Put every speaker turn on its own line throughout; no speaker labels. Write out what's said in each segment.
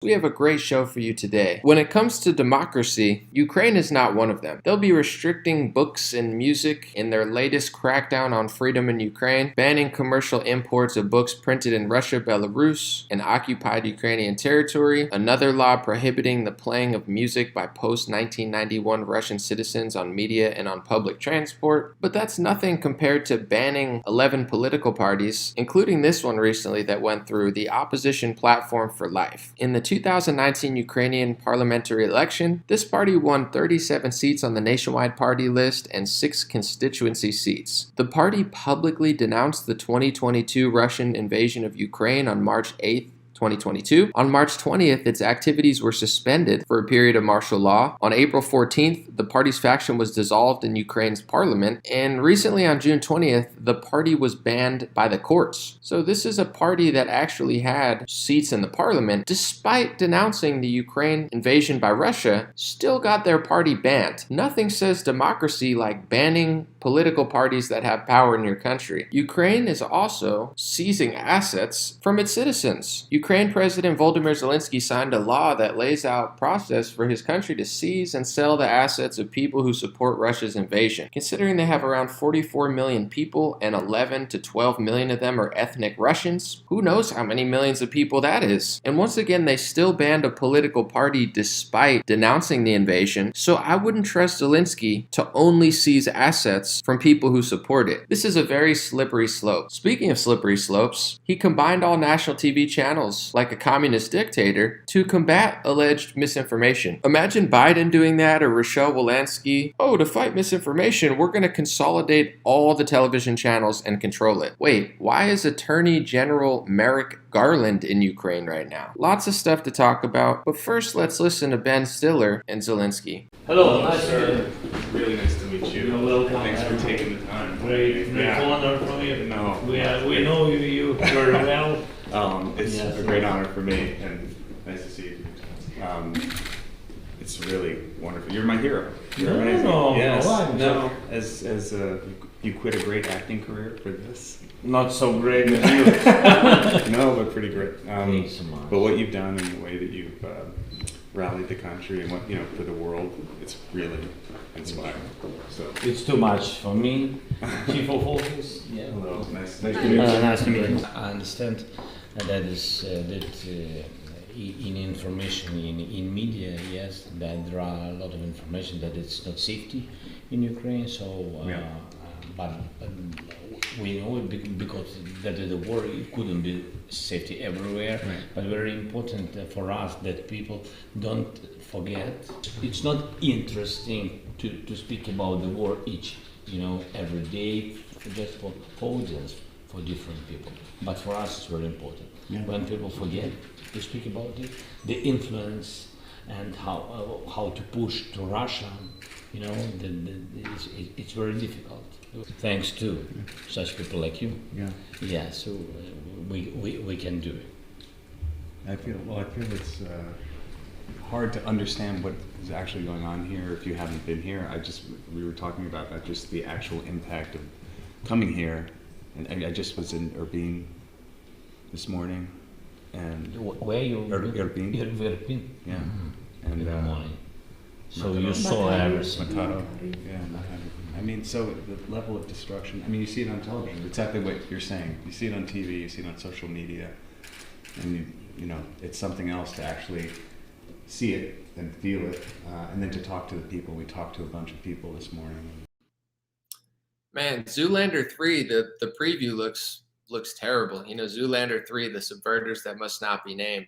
We have a great show for you today. When it comes to democracy, Ukraine is not one of them. They'll be restricting books and music in their latest crackdown on freedom in Ukraine, banning commercial imports of books printed in Russia, Belarus, and occupied Ukrainian territory, another law prohibiting the playing of music by post-1991 Russian citizens on media and on public transport. But that's nothing compared to banning 11 political parties, including this one recently that went through, the Opposition Platform for Life. In the 2019 Ukrainian parliamentary election, this party won 37 seats on the nationwide party list and 6 constituency seats. The party publicly denounced the 2022 Russian invasion of Ukraine on March 8th, 2022. On March 20th, its activities were suspended for a period of martial law. On April 14th, the party's faction was dissolved in Ukraine's parliament. And recently on June 20th, the party was banned by the courts. So this is a party that actually had seats in the parliament, despite denouncing the Ukraine invasion by Russia, still got their party banned. Nothing says democracy like banning political parties that have power in your country. Ukraine is also seizing assets from its citizens. Ukraine President Volodymyr Zelenskyy signed a law that lays out process for his country to seize and sell the assets of people who support Russia's invasion. Considering they have around 44 million people and 11 to 12 million of them are ethnic Russians, who knows how many millions of people that is? And once again, they still banned a political party despite denouncing the invasion, so I wouldn't trust Zelenskyy to only seize assets from people who support it. This is a very slippery slope. Speaking of slippery slopes, he combined all national TV channels like a communist dictator to combat alleged misinformation. Imagine Biden doing that, or Rochelle Walensky. Oh, to fight misinformation, we're going to consolidate all the television channels and control it. Wait, why is Attorney General Merrick Garland in Ukraine right now? Lots of stuff to talk about, but first let's listen to Ben Stiller and Zelenskyy.
Hello, nice to meet you.
Really nice to meet you.
You're welcome.
Thanks for taking the time.
Great honor from you.
No.
We know you very well.
It's
Yes.
a great honor for me, and nice to see you. It's really wonderful. You're my hero. You're
No,
amazing.
no,
Yes.
no,
As you quit a great acting career for this.
Not so great as you.
No, but pretty great.
Thanks so much.
But what you've done and the way that you've rallied the country and what for the world, it's really inspiring. So
It's too much for me. Chief of office. Yeah.
hello, nice to meet you.
Nice to meet you. I understand that is in information in media, yes, that there are a lot of information that it's not safety in Ukraine. So, but we know it because that the war, it couldn't be safety everywhere.
Right.
But very important for us that people don't forget. It's not interesting to speak about the war every day, just for audience, for different people. But for us, it's very important.
Yeah.
When people forget to speak about it, the influence and how to push to Russia, it's very difficult. Thanks to such people like you.
Yeah.
Yeah, so we can do it.
I feel it's hard to understand what is actually going on here if you haven't been here. We were talking about just the actual impact of coming here, and I just was in Irpin this morning, and
Where you?
Irpin.
Irpin.
Yeah,
In
and
the morning. So
Mataro.
you saw everything.
Mataro. Yeah, not having. I mean, so the level of destruction. I mean, you see it on television. Exactly what you're saying. You see it on TV. You see it on social media, and it's something else to actually see it and feel it, and then to talk to the people. We talked to a bunch of people this morning.
Man, Zoolander 3, the preview looks terrible. Zoolander 3, the subverters that must not be named.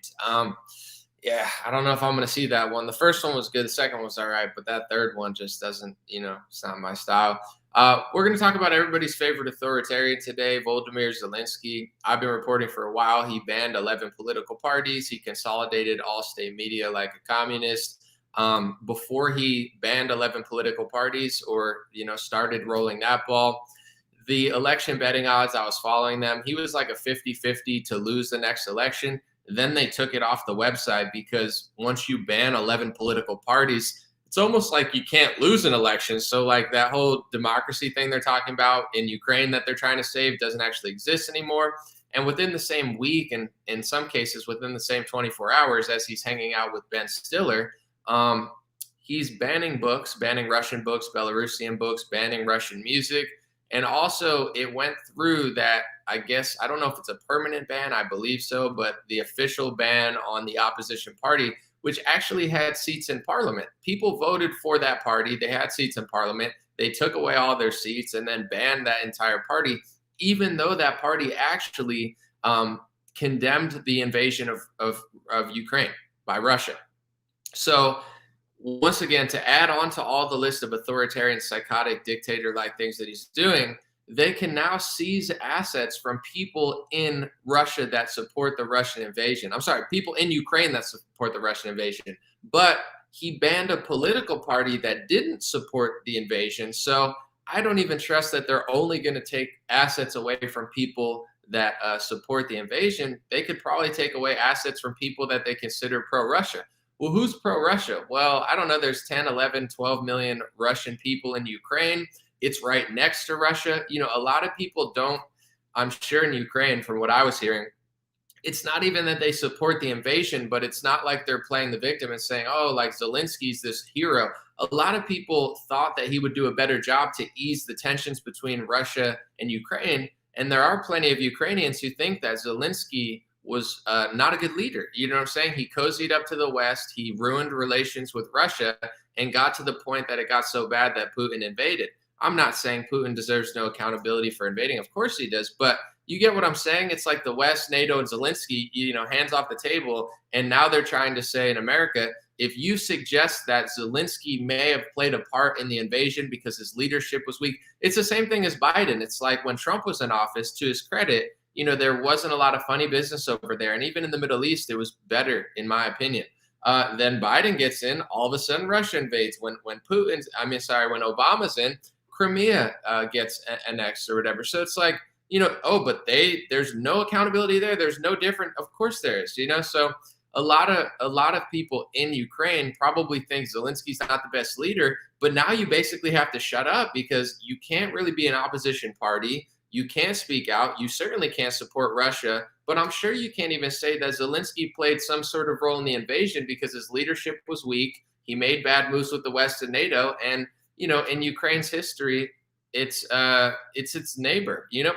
Yeah, I don't know if I'm going to see that one. The first one was good. The second one was all right, but that third one just doesn't, it's not my style. We're going to talk about everybody's favorite authoritarian today, Volodymyr Zelenskyy. I've been reporting for a while. He banned 11 political parties. He consolidated all state media like a communist. Before he banned 11 political parties or, started rolling that ball, the election betting odds, I was following them. He was like a 50-50 to lose the next election. Then they took it off the website because once you ban 11 political parties, it's almost like you can't lose an election. So like that whole democracy thing they're talking about in Ukraine that they're trying to save doesn't actually exist anymore. And within the same week, and in some cases within the same 24 hours, as he's hanging out with Ben Stiller, he's banning books, banning Russian books, Belarusian books, banning Russian music. And also, it went through that, I guess, I don't know if it's a permanent ban, I believe so, but the official ban on the opposition party, which actually had seats in parliament. People voted for that party. They had seats in parliament. They took away all their seats and then banned that entire party, even though that party actually condemned the invasion of Ukraine by Russia. So once again, to add on to all the list of authoritarian, psychotic, dictator-like things that he's doing, they can now seize assets from people in Russia that support the Russian invasion. I'm sorry, people in Ukraine that support the Russian invasion. But he banned a political party that didn't support the invasion. So I don't even trust that they're only going to take assets away from people that support the invasion. They could probably take away assets from people that they consider pro-Russia. Well, who's pro-Russia? Well, I don't know. There's 10, 11, 12 million Russian people in Ukraine. It's right next to Russia. A lot of people don't, I'm sure in Ukraine, from what I was hearing, it's not even that they support the invasion, but it's not like they're playing the victim and saying, oh, like Zelensky's this hero. A lot of people thought that he would do a better job to ease the tensions between Russia and Ukraine. And there are plenty of Ukrainians who think that Zelenskyy was not a good leader. You know what I'm saying? He cozied up to the West. He ruined relations with Russia and got to the point that it got so bad that Putin invaded. I'm not saying Putin deserves no accountability for invading. Of course he does. But you get what I'm saying? It's like the West, NATO, and Zelenskyy, hands off the table. And now they're trying to say in America, if you suggest that Zelenskyy may have played a part in the invasion because his leadership was weak, it's the same thing as Biden. It's like when Trump was in office, to his credit, there wasn't a lot of funny business over there. And even in the Middle East, it was better, in my opinion. Then Biden gets in, all of a sudden Russia invades. When Obama's in, Crimea gets annexed or whatever. So it's like, but there's no accountability there. There's no different. Of course there is, So a lot of people in Ukraine probably think Zelensky's not the best leader, but now you basically have to shut up because you can't really be an opposition party. You can't speak out. You certainly can't support Russia, but I'm sure you can't even say that Zelenskyy played some sort of role in the invasion because his leadership was weak. He made bad moves with the West and NATO, and in Ukraine's history, it's its neighbor. It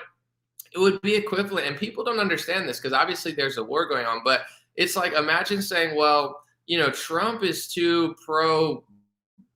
would be equivalent, and people don't understand this because obviously there's a war going on, but it's like, imagine saying, well, Trump is too pro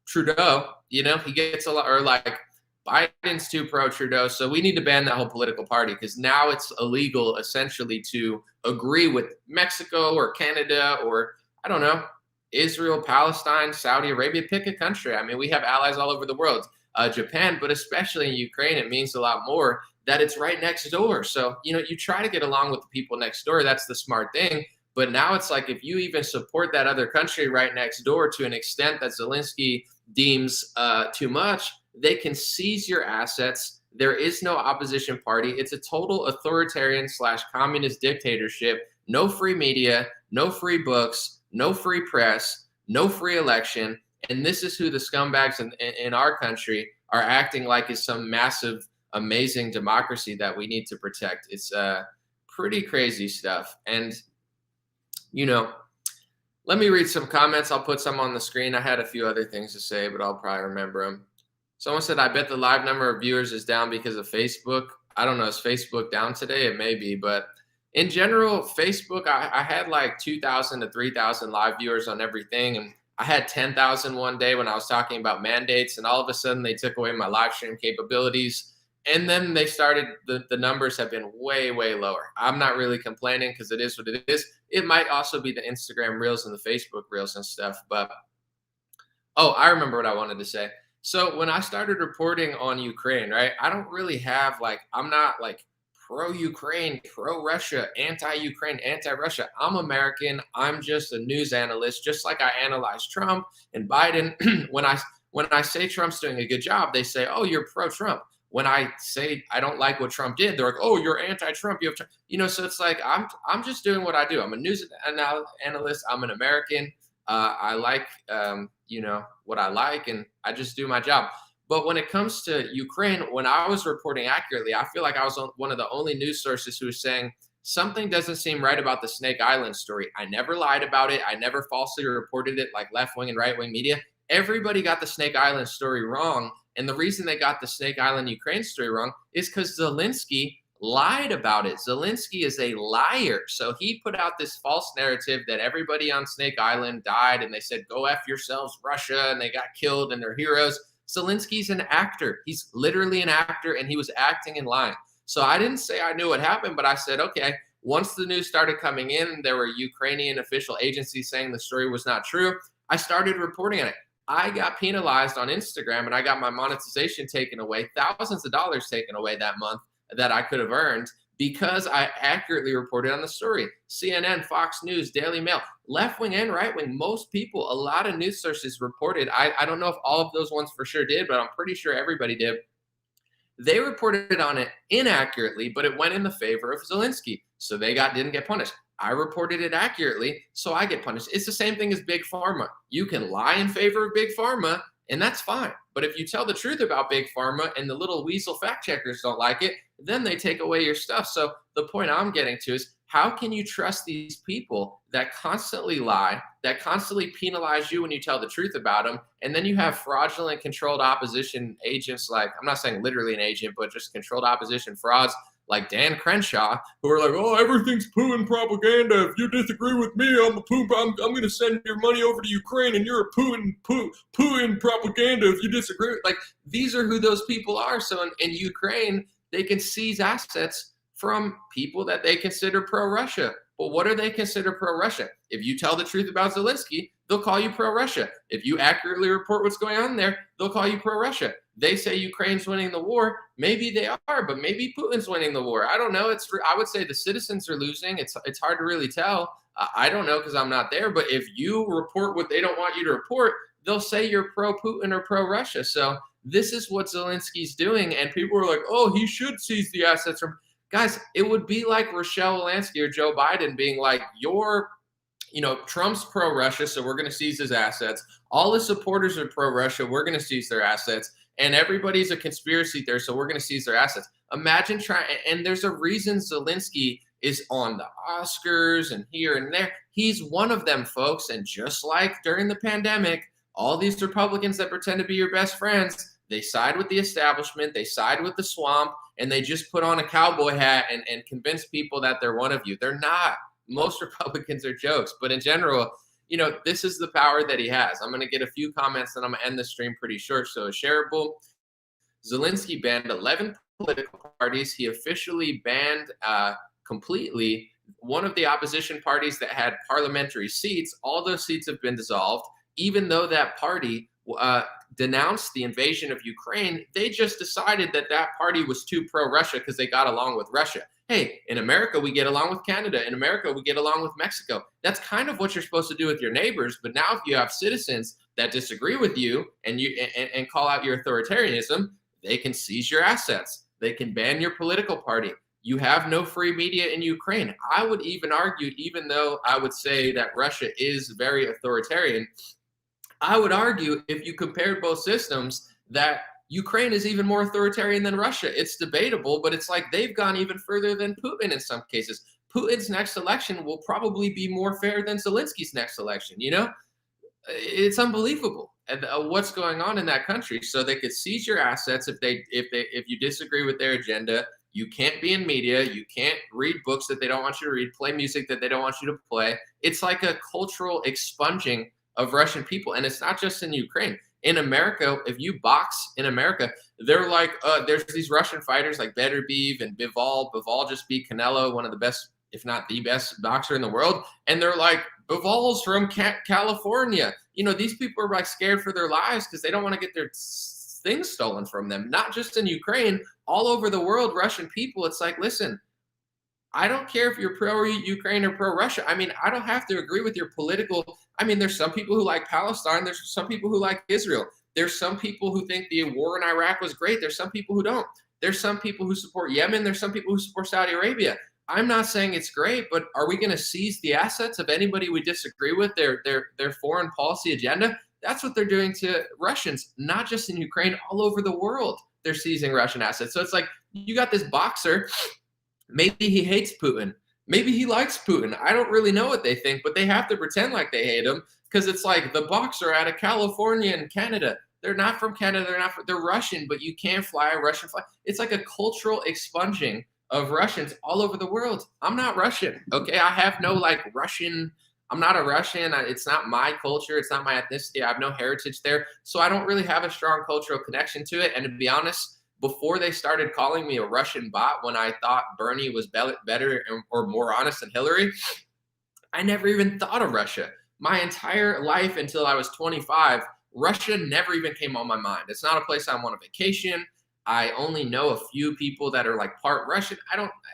Trudeau, he gets a lot, or like Biden's too pro Trudeau, so we need to ban that whole political party because now it's illegal essentially to agree with Mexico or Canada or, I don't know, Israel, Palestine, Saudi Arabia, pick a country. I mean, we have allies all over the world. Japan, but especially in Ukraine, it means a lot more that it's right next door. So, you try to get along with the people next door. That's the smart thing. But now it's like, if you even support that other country right next door to an extent that Zelenskyy deems too much, they can seize your assets. There is no opposition party. It's a total authoritarian / communist dictatorship. No free media, no free books, no free press, no free election. And this is who the scumbags in our country are acting like is some massive, amazing democracy that we need to protect. It's pretty crazy stuff. And, let me read some comments. I'll put some on the screen. I had a few other things to say, but I'll probably remember them. Someone said, I bet the live number of viewers is down because of Facebook. I don't know. Is Facebook down today? It may be, but in general, Facebook, I had like 2,000 to 3,000 live viewers on everything. And I had 10,000 one day when I was talking about mandates, and all of a sudden they took away my live stream capabilities. And then they started, the numbers have been way, way lower. I'm not really complaining because it is what it is. It might also be the Instagram Reels and the Facebook Reels and stuff. But, I remember what I wanted to say. So when I started reporting on Ukraine, right, I don't really have I'm not pro-Ukraine, pro-Russia, anti-Ukraine, anti-Russia. I'm American. I'm just a news analyst, just like I analyze Trump and Biden. When I say Trump's doing a good job, they say, oh, you're pro-Trump. When I say I don't like what Trump did, they're like, oh, you're anti-Trump. You have so it's like I'm just doing what I do. I'm a news analyst. I'm an American. I like, what I like, and I just do my job. But when it comes to Ukraine, when I was reporting accurately, I feel like I was one of the only news sources who was saying something doesn't seem right about the Snake Island story. I never lied about it. I never falsely reported it like left-wing and right-wing media. Everybody got the Snake Island story wrong. And the reason they got the Snake Island Ukraine story wrong is because Zelenskyy lied about it. Zelenskyy is a liar. So he put out this false narrative that everybody on Snake Island died and they said, go F yourselves, Russia, and they got killed and they're heroes. Zelensky's an actor. He's literally an actor, and he was acting and lying. So I didn't say I knew what happened, but I said, okay, once the news started coming in, there were Ukrainian official agencies saying the story was not true. I started reporting on it. I got penalized on Instagram, and I got my monetization taken away, thousands of dollars taken away that month that I could have earned because I accurately reported on the story. CNN, Fox News, Daily Mail, left wing and right wing, most people, a lot of news sources reported. I don't know if all of those ones for sure did, but I'm pretty sure everybody did. They reported on it inaccurately, but it went in the favor of Zelenskyy. So they didn't get punished. I reported it accurately, so I get punished. It's the same thing as Big Pharma. You can lie in favor of Big Pharma, and that's fine. But if you tell the truth about Big Pharma and the little weasel fact checkers don't like it, then they take away your stuff. So the point I'm getting to is, how can you trust these people that constantly lie, that constantly penalize you when you tell the truth about them? And then you have fraudulent controlled opposition agents, like, I'm not saying literally an agent, but just controlled opposition frauds like Dan Crenshaw, who are like, oh, everything's Putin propaganda. If you disagree with me, I'm going to send your money over to Ukraine, and you're a Putin propaganda if you disagree. Like, these are who those people are. So in Ukraine, they can seize assets from people that they consider pro-Russia. But what do they consider pro-Russia? If you tell the truth about Zelenskyy, they'll call you pro-Russia. If you accurately report what's going on there, they'll call you pro-Russia. They say Ukraine's winning the war. Maybe they are, but maybe Putin's winning the war. I don't know. I would say the citizens are losing. It's hard to really tell. I don't know because I'm not there. But if you report what they don't want you to report, they'll say you're pro-Putin or pro-Russia. So this is what Zelensky's doing. And people are like, oh, he should seize the assets from. Guys, it would be like Rochelle Walensky or Joe Biden being like, Trump's pro-Russia, so we're going to seize his assets. All his supporters are pro-Russia, we're going to seize their assets. And everybody's a conspiracy theorist, so we're going to seize their assets. Imagine trying, and there's a reason Zelenskyy is on the Oscars and here and there. He's one of them, folks. And just like during the pandemic, all these Republicans that pretend to be your best friends, they side with the establishment, they side with the swamp, and they just put on a cowboy hat and convince people that they're one of you. They're not. Most Republicans are jokes. But in general, this is the power that he has. I'm going to get a few comments, and I'm going to end the stream pretty short, so it's shareable. Zelenskyy banned 11 political parties. He officially banned completely one of the opposition parties that had parliamentary seats. All those seats have been dissolved, even though that party denounced the invasion of Ukraine. They just decided that party was too pro-Russia because they got along with Russia. Hey, in America, we get along with Canada. In America, we get along with Mexico. That's kind of what you're supposed to do with your neighbors. But now if you have citizens that disagree with you and call out your authoritarianism, they can seize your assets. They can ban your political party. You have no free media in Ukraine. I would even argue, even though I would say that Russia is very authoritarian, I would argue if you compared both systems that Ukraine is even more authoritarian than Russia. It's debatable, but it's like they've gone even further than Putin in some cases. Putin's next election will probably be more fair than Zelensky's next election. It's unbelievable what's going on in that country. So they could seize your assets if you disagree with their agenda. You can't be in media. You can't read books that they don't want you to read, play music that they don't want you to play. It's like a cultural expunging of Russian people. And it's not just in Ukraine. In America, if you box in America, they're like, there's these Russian fighters like Beterbiev and Bivol. Bivol just beat Canelo, one of the best, if not the best boxer in the world. And they're like, Bivol's from California. These people are like scared for their lives because they don't want to get their things stolen from them. Not just in Ukraine, all over the world, Russian people. It's like, listen, I don't care if you're pro-Ukraine or pro-Russia. I mean, I don't have to agree with your political. I mean, there's some people who like Palestine. There's some people who like Israel. There's some people who think the war in Iraq was great. There's some people who don't. There's some people who support Yemen. There's some people who support Saudi Arabia. I'm not saying it's great, but are we going to seize the assets of anybody we disagree with, their foreign policy agenda? That's what they're doing to Russians, not just in Ukraine, all over the world. They're seizing Russian assets. So it's like you got this boxer. Maybe he hates Putin. Maybe he likes Putin. I don't really know what they think, but they have to pretend like they hate him because it's like the Bucks are out of California and Canada. They're not from Canada. They're Russian, but you can't fly a Russian flag. It's like a cultural expunging of Russians all over the world. I'm not Russian. Okay. I have no like Russian. I'm not a Russian. It's not my culture. It's not my ethnicity. I have no heritage there. So I don't really have a strong cultural connection to it. And to be honest, before they started calling me a Russian bot when I thought Bernie was better or more honest than Hillary, I never even thought of Russia. My entire life until I was 25, Russia never even came on my mind. It's not a place I want to vacation. I only know a few people that are like part Russian.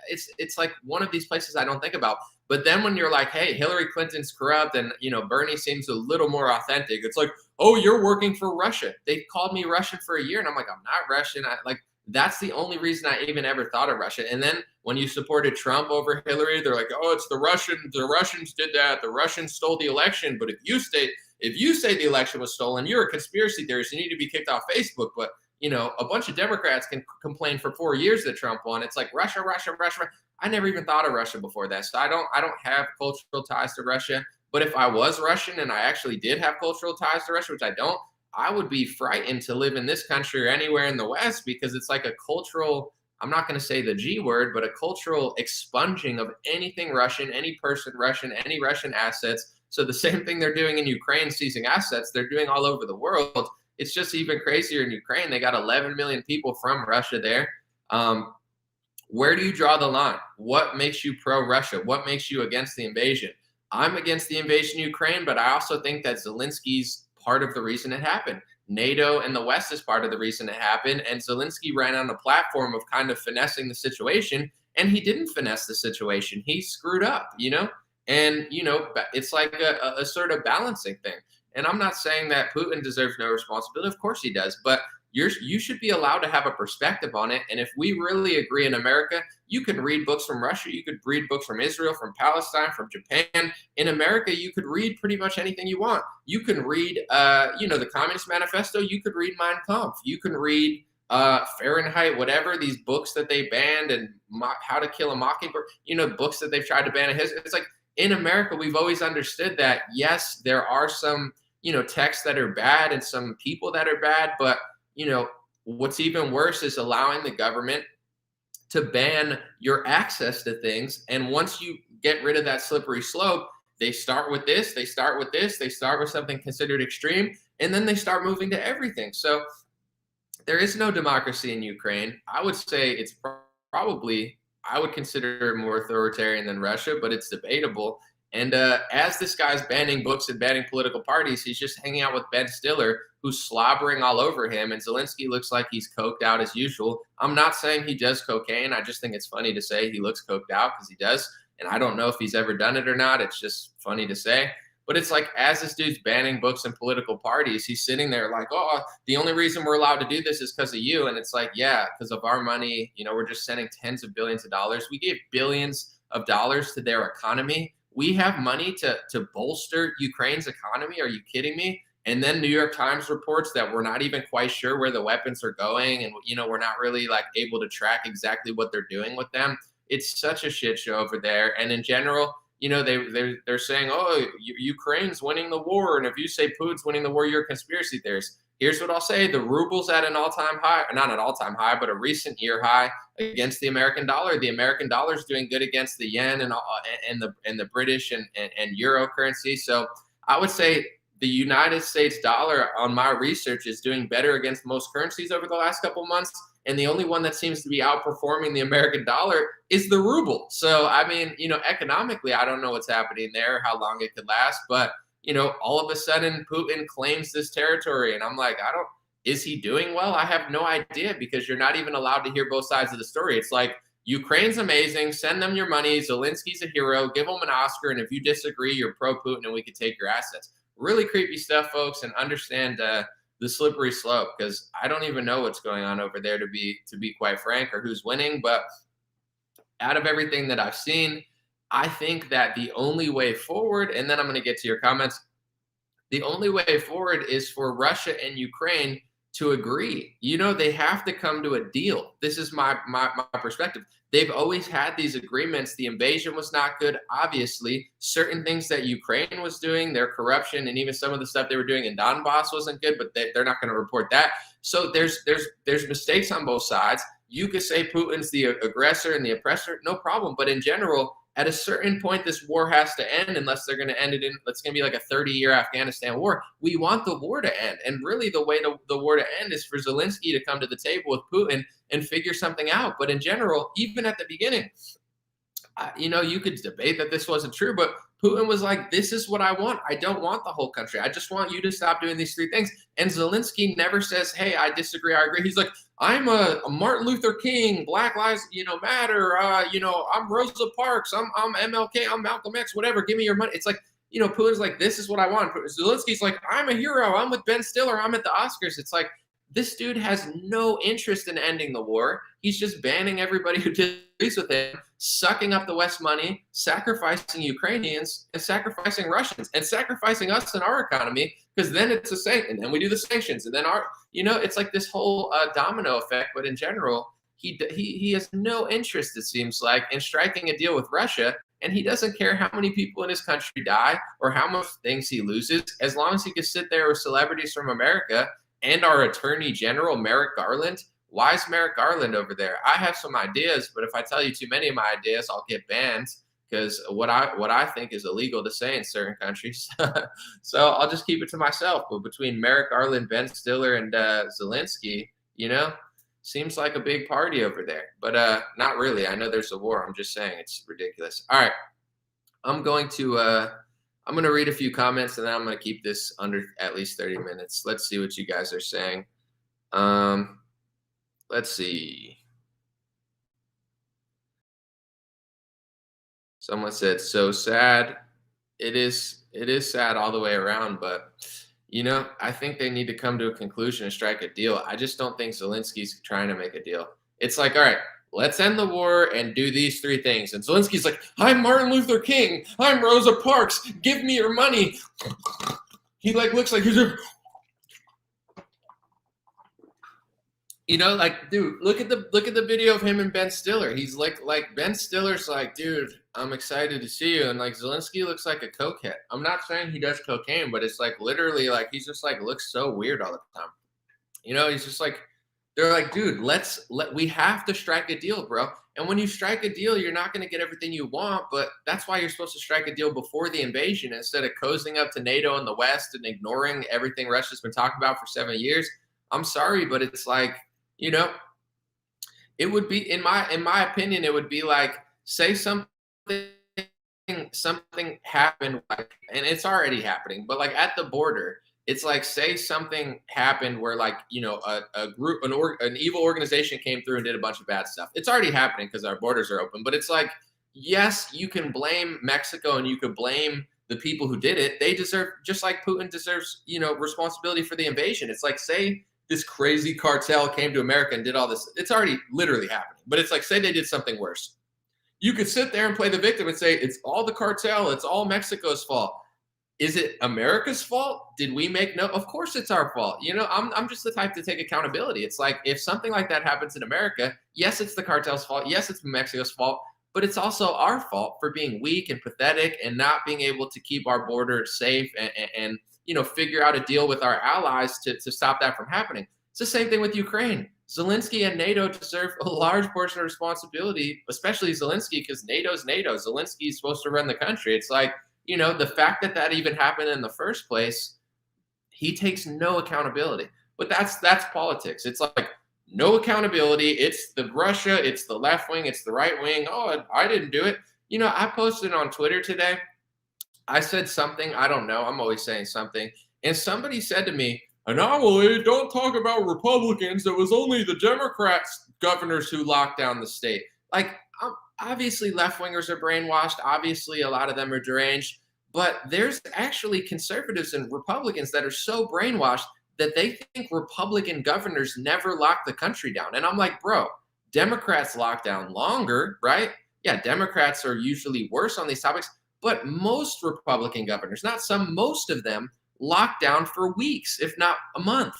It's like one of these places I don't think about. But then when you're like, hey, Hillary Clinton's corrupt and Bernie seems a little more authentic, it's like, oh, you're working for Russia. They called me Russian for a year, and I'm like, I'm not Russian. That's the only reason I even ever thought of Russia. And then when you supported Trump over Hillary, they're like, oh, it's the Russians. The Russians did that. The Russians stole the election. But if you say the election was stolen, you're a conspiracy theorist. You need to be kicked off Facebook. But a bunch of Democrats can complain for 4 years that Trump won. It's like Russia, Russia, Russia. I never even thought of Russia before that. So I don't have cultural ties to Russia. But if I was Russian and I actually did have cultural ties to Russia, which I don't, I would be frightened to live in this country or anywhere in the West because it's like a cultural, I'm not going to say the G word, but a cultural expunging of anything Russian, any person Russian, any Russian assets. So the same thing they're doing in Ukraine, seizing assets, they're doing all over the world. It's just even crazier in Ukraine. They got 11 million people from Russia there. Where do you draw the line? What makes you pro-Russia? What makes you against the invasion? I'm against the invasion of Ukraine, but I also think that Zelensky's part of the reason it happened. NATO and the West is part of the reason it happened. And Zelenskyy ran on a platform of kind of finessing the situation, and he didn't finesse the situation. He screwed up, And, it's like a sort of balancing thing. And I'm not saying that Putin deserves no responsibility. Of course he does. But you should be allowed to have a perspective on it. And if we really agree in America, you can read books from Russia. You could read books from Israel, from Palestine, from Japan. In America, you could read pretty much anything you want. You can read, the Communist Manifesto. You could read Mein Kampf. You can read Fahrenheit, whatever, these books that they banned, and How to Kill a Mockingbird, books that they've tried to ban. It's like in America, we've always understood that, yes, there are some, texts that are bad and some people that are bad, but what's even worse is allowing the government to ban your access to things. And once you get rid of that slippery slope, they start with this, they start with something considered extreme, and then they start moving to everything. So there is no democracy in Ukraine. I would say it's probably, I would consider it more authoritarian than Russia, but it's debatable. And as this guy's banning books and banning political parties, he's just hanging out with Ben Stiller, who's slobbering all over him. And Zelenskyy looks like he's coked out as usual. I'm not saying he does cocaine. I just think it's funny to say he looks coked out because he does. And I don't know if he's ever done it or not. It's just funny to say. But it's like, as this dude's banning books and political parties, he's sitting there like, oh, the only reason we're allowed to do this is because of you. And it's like, yeah, because of our money. We're just sending tens of billions of dollars. We gave billions of dollars to their economy. We have money to bolster Ukraine's economy. Are you kidding me? And then New York Times reports that we're not even quite sure where the weapons are going. And, we're not really like able to track exactly what they're doing with them. It's such a shit show over there. And in general, they're saying, oh, Ukraine's winning the war. And if you say Putin's winning the war, you're a conspiracy theorist. Here's what I'll say. The ruble's at an all-time high, not an all-time high, but a recent year high against the American dollar. The American dollar is doing good against the yen and the British and euro currency. So I would say the United States dollar, on my research, is doing better against most currencies over the last couple of months. And the only one that seems to be outperforming the American dollar is the ruble. So, I mean, economically, I don't know what's happening there, how long it could last. But, all of a sudden, Putin claims this territory. And I'm like, is he doing well? I have no idea, because you're not even allowed to hear both sides of the story. It's like, Ukraine's amazing. Send them your money. Zelensky's a hero. Give him an Oscar. And if you disagree, you're pro-Putin and we could take your assets. Really creepy stuff, folks, and understand the slippery slope, because I don't even know what's going on over there, to be quite frank, or who's winning. But out of everything that I've seen, I think that the only way forward, and then I'm going to get to your comments, the only way forward is for Russia and Ukraine to agree. They have to come to a deal. This is my perspective. They've always had these agreements. The invasion was not good, obviously. Certain things that Ukraine was doing, their corruption, and even some of the stuff they were doing in Donbass wasn't good, but they're not going to report that. So there's mistakes on both sides. You could say Putin's the aggressor and the oppressor, no problem. But in general, at a certain point, this war has to end unless they're going to end it in, it's going to be like a 30-year Afghanistan war. We want the war to end. And really the way the war to end is for Zelenskyy to come to the table with Putin and figure something out. But in general, even at the beginning, you could debate that this wasn't true, but Putin was like, this is what I want. I don't want the whole country. I just want you to stop doing these three things. And Zelenskyy never says, hey, I disagree, I agree. He's like, I'm a Martin Luther King, Black Lives, Matter. I'm Rosa Parks. I'm MLK. I'm Malcolm X. Whatever. Give me your money. It's like, Putin's like, this is what I want. Zelensky's like, I'm a hero. I'm with Ben Stiller. I'm at the Oscars. It's like, this dude has no interest in ending the war. He's just banning everybody who disagrees with him, sucking up the West money, sacrificing Ukrainians, and sacrificing Russians, and sacrificing us and our economy, because then it's a sanction, and then we do the sanctions, and then it's like this whole domino effect. But in general, he has no interest, it seems like, in striking a deal with Russia, and he doesn't care how many people in his country die or how much things he loses, as long as he can sit there with celebrities from America and our Attorney General, Merrick Garland. Why is Merrick Garland over there? I have some ideas, but if I tell you too many of my ideas, I'll get banned, because what I think is illegal to say in certain countries. So I'll just keep it to myself. But between Merrick Garland, Ben Stiller, and Zelenskyy, seems like a big party over there. But not really. I know there's a war. I'm just saying it's ridiculous. All right. I'm going to read a few comments, and then I'm going to keep this under at least 30 minutes. Let's see what you guys are saying. Let's see. Someone said, so sad. It is sad all the way around, but I think they need to come to a conclusion and strike a deal. I just don't think Zelensky's trying to make a deal. It's like, all right, let's end the war and do these three things. And Zelensky's like, I'm Martin Luther King. I'm Rosa Parks. Give me your money. He looks like he's a, dude, look at the video of him and Ben Stiller. He's like Ben Stiller's like, dude, I'm excited to see you. And Zelenskyy looks like a cokehead. I'm not saying he does cocaine, but it's literally he's just looks so weird all the time. He's just they're like, dude, we have to strike a deal, bro. And when you strike a deal, you're not going to get everything you want, but that's why you're supposed to strike a deal before the invasion instead of cozying up to NATO in the West and ignoring everything Russia's been talking about for 7 years. I'm sorry, but it's it would be, in my opinion, it would be say something happened, and it's already happening, but at the border, it's say something happened where a group, an evil organization came through and did a bunch of bad stuff. It's already happening because our borders are open, but it's yes, you can blame Mexico and you could blame the people who did it. They deserve, just like Putin deserves, responsibility for the invasion. It's say this crazy cartel came to America and did all this. It's already literally happening, but it's say they did something worse. You could sit there and play the victim and say, it's all the cartel. It's all Mexico's fault. Is it America's fault? Did we make no? Of course it's our fault. I'm just the type to take accountability. It's if something like that happens in America, yes, it's the cartel's fault. Yes, it's Mexico's fault, but it's also our fault for being weak and pathetic and not being able to keep our border safe and figure out a deal with our allies to stop that from happening. It's the same thing with Ukraine. Zelenskyy and NATO deserve a large portion of responsibility, especially Zelenskyy, because NATO's NATO. Zelenskyy is supposed to run the country. It's the fact that even happened in the first place, he takes no accountability. But that's politics. It's no accountability. It's the Russia, it's the left wing, it's the right wing. Oh, I didn't do it. I posted on Twitter today. I said something, I don't know, I'm always saying something. And somebody said to me, anomaly, don't talk about Republicans. It was only the Democrats governors who locked down the state. Obviously left-wingers are brainwashed. Obviously a lot of them are deranged. But there's actually conservatives and Republicans that are so brainwashed that they think Republican governors never locked the country down. And I'm like, bro, Democrats lock down longer, right? Yeah, Democrats are usually worse on these topics. But most Republican governors, not some, most of them, locked down for weeks, if not a month.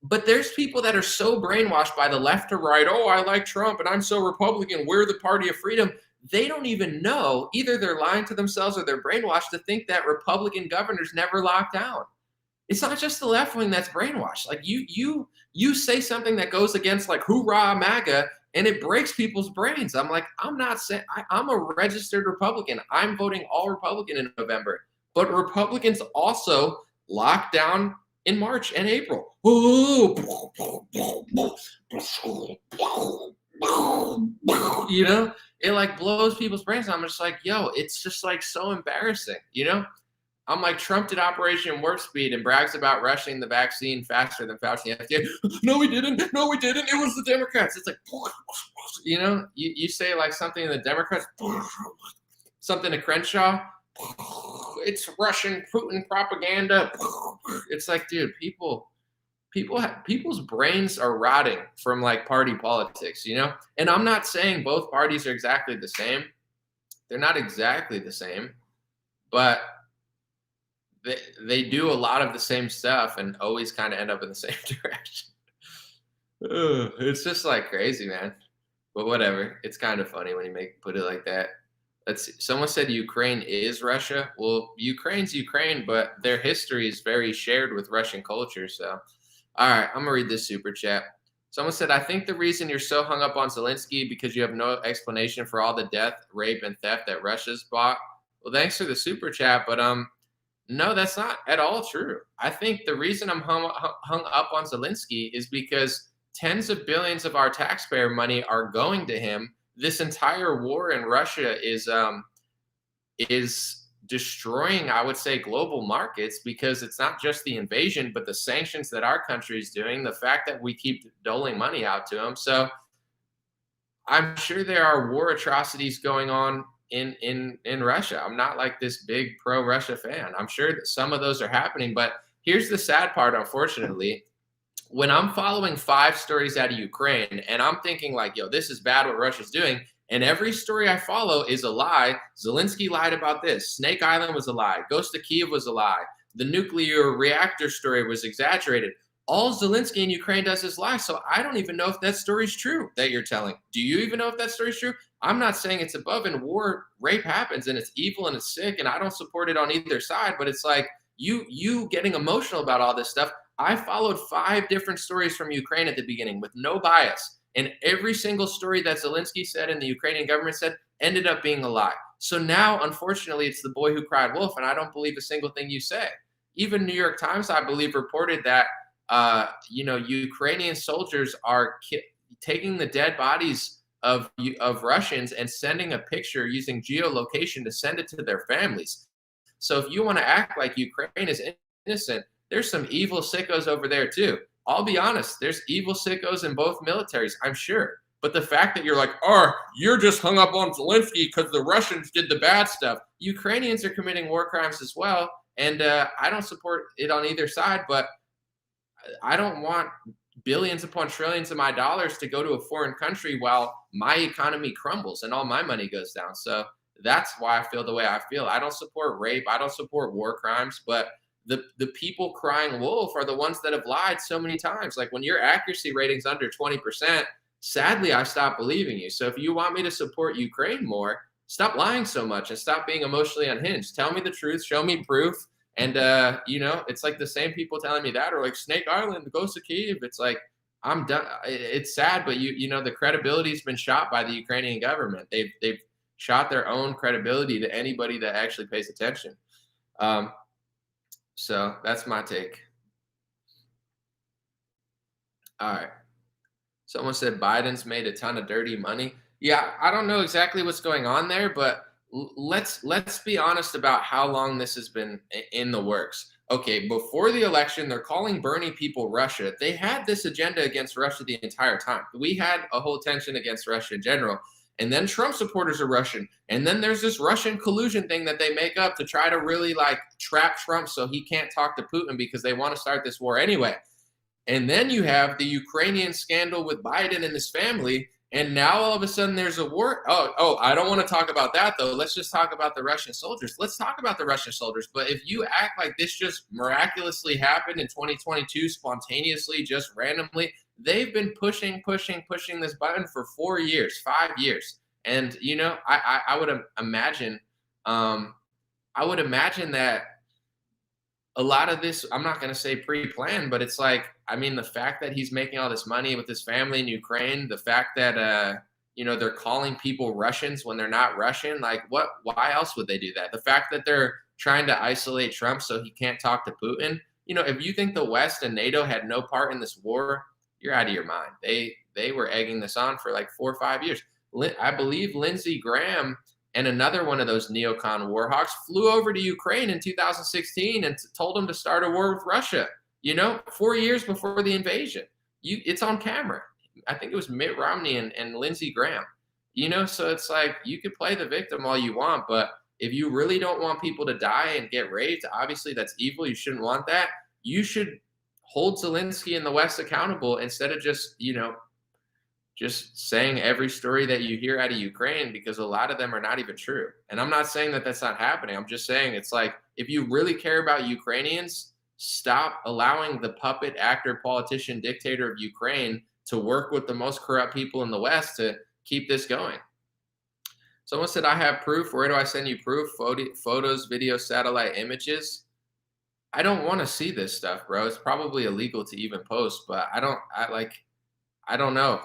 But there's people that are so brainwashed by the left or right. Oh, I like Trump and I'm so Republican. We're the party of freedom. They don't even know. Either they're lying to themselves or they're brainwashed to think that Republican governors never lock down. It's not just the left wing that's brainwashed. Like you say something that goes against like hoorah MAGA, and it breaks people's brains. I'm like, I'm not saying I'm a registered Republican. I'm voting all Republican in November. But Republicans also lock down in March and April. You know, it like blows people's brains. I'm just like, yo, it's just like so embarrassing, you know? I'm like, Trump did Operation Warp Speed and brags about rushing the vaccine faster than Fauci and FDA. No, we didn't. No, we didn't. It was the Democrats. It's like, you know, you say like something to the Democrats, something to Crenshaw. It's Russian Putin propaganda. It's like, dude, people's brains are rotting from like party politics, you know? And I'm not saying both parties are exactly the same. They're not exactly the same, but they do a lot of the same stuff and always kind of end up in the same direction. It's just like crazy, man. But whatever. It's kind of funny when you put it like that. Let's see. Someone said Ukraine is Russia. Well, Ukraine's Ukraine, but their history is very shared with Russian culture. So, all right, I'm gonna read this super chat. Someone said, I think the reason you're so hung up on Zelenskyy because you have no explanation for all the death, rape, and theft that Russia's bought. Well, thanks for the super chat, but no, that's not at all true. I think the reason I'm hung up on Zelenskyy is because tens of billions of our taxpayer money are going to him. This entire war in Russia is destroying, I would say, global markets because it's not just the invasion, but the sanctions that our country is doing, the fact that we keep doling money out to him. So I'm sure there are war atrocities going on in Russia. I'm not like this big pro-Russia fan. I'm sure that some of those are happening, but here's the sad part, unfortunately. When I'm following 5 stories out of Ukraine and I'm thinking like, yo, this is bad what Russia's doing, and every story I follow is a lie. Zelenskyy lied about this. Snake Island was a lie. Ghost of Kiev was a lie. The nuclear reactor story was exaggerated. All Zelenskyy in Ukraine does is lie. So I don't even know if that story's true that you're telling. Do you even know if that story's true? I'm not saying it's above. In war, rape happens and it's evil and it's sick, and I don't support it on either side. But it's like you getting emotional about all this stuff. I followed 5 different stories from Ukraine at the beginning with no bias. And every single story that Zelenskyy said and the Ukrainian government said ended up being a lie. So now, unfortunately, it's the boy who cried wolf, and I don't believe a single thing you say. Even New York Times, I believe, reported that Ukrainian soldiers are taking the dead bodies of Russians and sending a picture using geolocation to send it to their families. So if you want to act like Ukraine is innocent, there's some evil sickos over there too. I'll be honest, there's evil sickos in both militaries, I'm sure. But the fact that you're like, oh, you're just hung up on Zelenskyy because the Russians did the bad stuff. Ukrainians are committing war crimes as well. And I don't support it on either side, but I don't want billions upon trillions of my dollars to go to a foreign country while my economy crumbles and all my money goes down. So that's why I feel the way I feel. I don't support rape. I don't support war crimes, but the people crying wolf are the ones that have lied so many times. Like when your accuracy rating's under 20%, sadly, I stop believing you. So if you want me to support Ukraine more, stop lying so much and stop being emotionally unhinged. Tell me the truth. Show me proof. And, it's like the same people telling me that, or like Snake Island, the Ghost of Kiev. It's like, I'm done. It's sad, but the credibility's been shot by the Ukrainian government. They've shot their own credibility to anybody that actually pays attention. So that's my take. All right. Someone said Biden's made a ton of dirty money. Yeah, I don't know exactly what's going on there, but let's be honest about how long this has been in the works. Okay, before the election, they're calling Bernie people Russia. They had this agenda against Russia the entire time. We had a whole tension against Russia in general. And then Trump supporters are Russian. And then there's this Russian collusion thing that they make up to try to really like trap Trump so he can't talk to Putin because they want to start this war anyway. And then you have the Ukrainian scandal with Biden and his family. And now all of a sudden there's a war. I don't want to talk about that though. Let's just talk about the Russian soldiers. Let's talk about the Russian soldiers. But if you act like this just miraculously happened in 2022, spontaneously, just randomly, they've been pushing this button for 4 years, 5 years. And I would imagine, I would imagine that a lot of this, I'm not going to say pre-planned, but it's like, I mean, the fact that he's making all this money with his family in Ukraine, the fact that, they're calling people Russians when they're not Russian, like why else would they do that? The fact that they're trying to isolate Trump so he can't talk to Putin. If you think the West and NATO had no part in this war, you're out of your mind. They were egging this on for like 4 or 5 years. I believe Lindsey Graham and another one of those neocon war hawks flew over to Ukraine in 2016 and told them to start a war with Russia, 4 years before the invasion. It's on camera. I think it was Mitt Romney and Lindsey Graham, so it's like you could play the victim all you want, but if you really don't want people to die and get raped, obviously that's evil. You shouldn't want that. You should hold Zelenskyy and the West accountable instead of just saying every story that you hear out of Ukraine, because a lot of them are not even true. And I'm not saying that that's not happening. I'm just saying it's like, if you really care about Ukrainians, stop allowing the puppet actor, politician, dictator of Ukraine to work with the most corrupt people in the West to keep this going. Someone said, I have proof. Where do I send you proof? Photos, videos, satellite images. I don't want to see this stuff, bro. It's probably illegal to even post, but I don't know.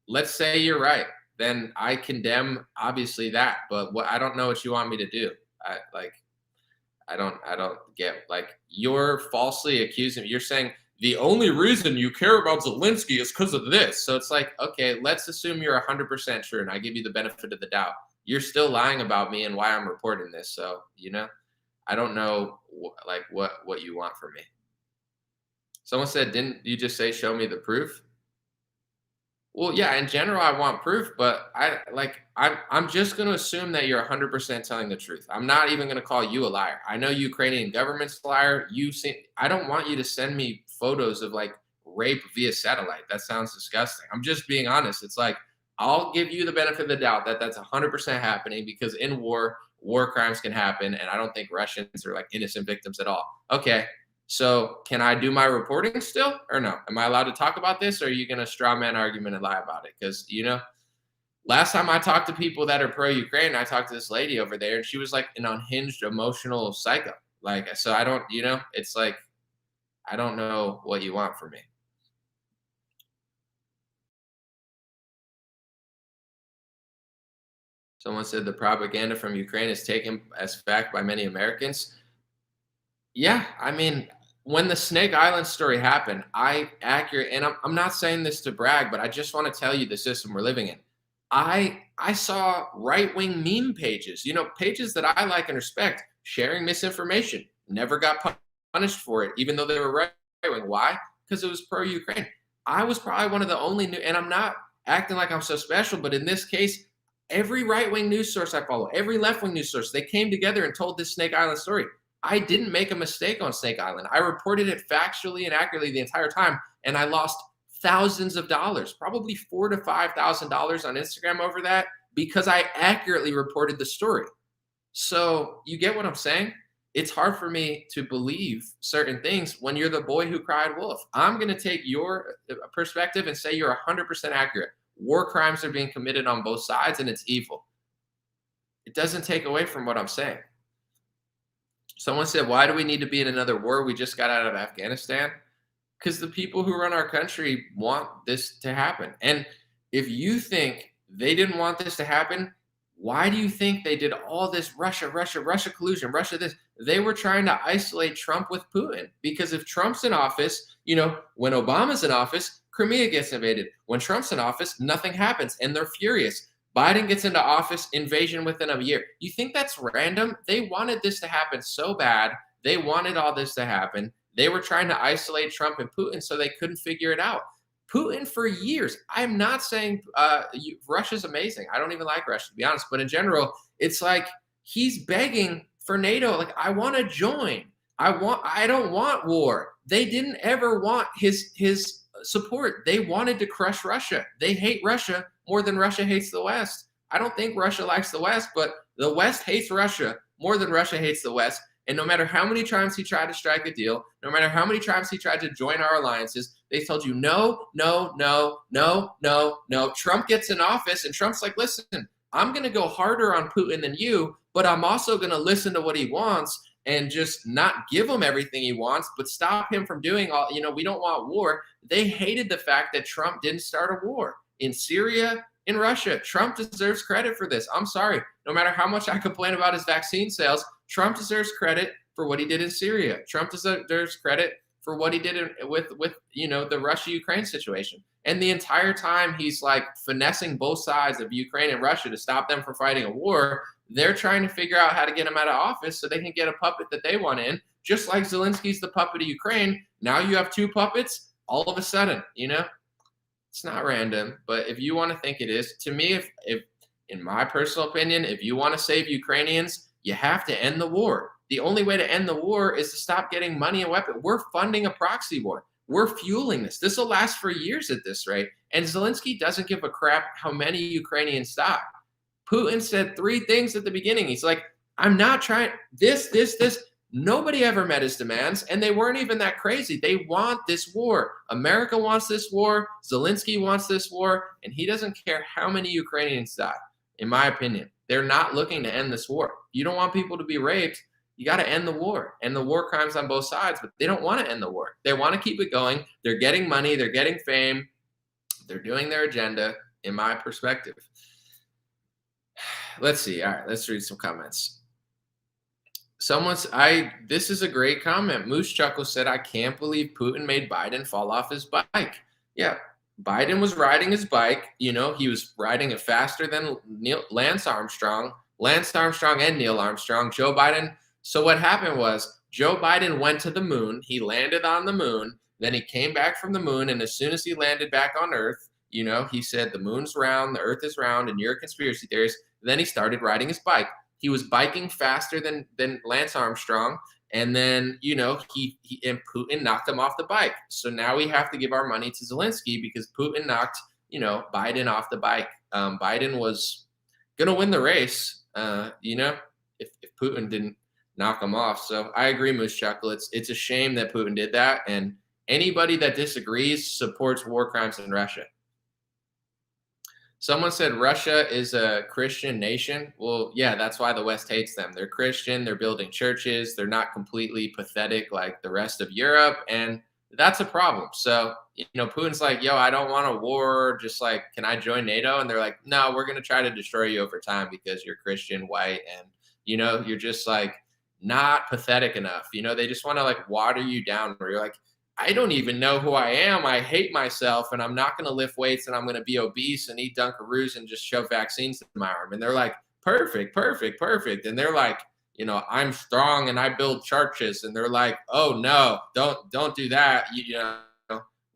Let's say you're right. Then I condemn obviously that, but I don't know what you want me to do. I don't get, like, you're falsely accusing me. You're saying the only reason you care about Zelenskyy is because of this. So it's like, okay, let's assume you're 100% true and I give you the benefit of the doubt. You're still lying about me and why I'm reporting this. So, I don't know what you want from me. Someone said, didn't you just say, show me the proof? Well, yeah, in general, I want proof, but I'm just going to assume that you're 100% telling the truth. I'm not even going to call you a liar. I know Ukrainian government's a liar. I don't want you to send me photos of like rape via satellite. That sounds disgusting. I'm just being honest. It's like, I'll give you the benefit of the doubt that that's 100% happening, because in war crimes can happen, and I don't think Russians are like innocent victims at all. Okay. So can I do my reporting still or no? Am I allowed to talk about this, or are you going to straw man argument and lie about it? Because, last time I talked to people that are pro-Ukraine, I talked to this lady over there, and she was like an unhinged emotional psycho. Like, so I don't, it's like, I don't know what you want from me. Someone said the propaganda from Ukraine is taken as fact by many Americans. Yeah, I mean, when the Snake Island story happened, and I'm not saying this to brag, but I just want to tell you the system we're living in. I saw right-wing meme pages, pages that I like and respect, sharing misinformation. Never got punished for it, even though they were right-wing. Why? Because it was pro-Ukraine. I was probably one of the only and I'm not acting like I'm so special, but in this case, every right-wing news source I follow, every left-wing news source, they came together and told this Snake Island story. I didn't make a mistake on Snake Island. I reported it factually and accurately the entire time, and I lost thousands of dollars, probably $4,000 to $5,000 on Instagram over that, because I accurately reported the story. So you get what I'm saying? It's hard for me to believe certain things when you're the boy who cried wolf. I'm going to take your perspective and say you're 100% accurate. War crimes are being committed on both sides, and it's evil. It doesn't take away from what I'm saying. Someone said, why do we need to be in another war? We just got out of Afghanistan. Because the people who run our country want this to happen. And if you think they didn't want this to happen, why do you think they did all this Russia collusion, Russia this? They were trying to isolate Trump with Putin. Because if Trump's in office, when Obama's in office, Crimea gets invaded. When Trump's in office, nothing happens, and they're furious. Biden gets into office, invasion within a year. You think that's random? They wanted this to happen so bad. They wanted all this to happen. They were trying to isolate Trump and Putin so they couldn't figure it out. Putin for years. I'm not saying Russia's amazing. I don't even like Russia, to be honest. But in general, it's like he's begging for NATO. Like, I want to join. I don't want war. They didn't ever want his support. They wanted to crush Russia. They hate Russia more than Russia hates the West. I don't think Russia likes the West, but the West hates Russia more than Russia hates the West. And no matter how many times he tried to strike a deal, no matter how many times he tried to join our alliances, they told you no, no, no, no, no, no. Trump gets in office and Trump's like, listen, I'm going to go harder on Putin than you, but I'm also going to listen to what he wants and just not give him everything he wants, but stop him from doing all, we don't want war. They hated the fact that Trump didn't start a war in Syria, in Russia. Trump deserves credit for this. I'm sorry. No matter how much I complain about his vaccine sales, Trump deserves credit for what he did in Syria. Trump deserves credit for what he did with the Russia-Ukraine situation. And the entire time he's like finessing both sides of Ukraine and Russia to stop them from fighting a war. They're trying to figure out how to get him out of office so they can get a puppet that they want in. Just like Zelensky's the puppet of Ukraine. Now you have two puppets all of a sudden, It's not random, but if you want to think it is, to me, if in my personal opinion, if you want to save Ukrainians, you have to end the war. The only way to end the war is to stop getting money and weapons. We're funding a proxy war. We're fueling this. This will last for years at this rate. And Zelensky doesn't give a crap how many Ukrainians die. Putin said 3 things at the beginning. He's like, I'm not trying this. Nobody ever met his demands, and they weren't even that crazy. They want this war. America wants this war. Zelensky wants this war, and he doesn't care how many Ukrainians die, in my opinion. They're not looking to end this war. You don't want people to be raped. You got to end the war and the war crimes on both sides, but they don't want to end the war. They want to keep it going. They're getting money. They're getting fame. They're doing their agenda, in my perspective. Let's see. All right, let's read some comments. This is a great comment. Moose Chuckle said, I can't believe Putin made Biden fall off his bike. Yeah, Biden was riding his bike. He was riding it faster than Lance Armstrong and Neil Armstrong. Joe Biden. So what happened was Joe Biden went to the moon. He landed on the moon. Then he came back from the moon. And as soon as he landed back on Earth, he said the moon's round, the Earth is round, and you're a conspiracy theorist. Then he started riding his bike. He was biking faster than Lance Armstrong. And then, he and Putin knocked him off the bike. So now we have to give our money to Zelensky because Putin knocked, Biden off the bike. Biden was going to win the race, if Putin didn't knock him off. So I agree, Moose Chuckle. It's a shame that Putin did that. And anybody that disagrees supports war crimes in Russia. Someone said Russia is a Christian nation. Well, yeah, that's why the West hates them. They're Christian. They're building churches. They're not completely pathetic like the rest of Europe. And that's a problem. So, Putin's like, yo, I don't want a war. Just like, can I join NATO? And they're like, no, we're going to try to destroy you over time because you're Christian, white, and, you're just like not pathetic enough. They just want to like water you down where you're like, I don't even know who I am. I hate myself, and I'm not going to lift weights, and I'm going to be obese and eat Dunkaroos and just shove vaccines in my arm. And they're like, perfect. And they're like, I'm strong and I build churches. And they're like, oh no, don't do that.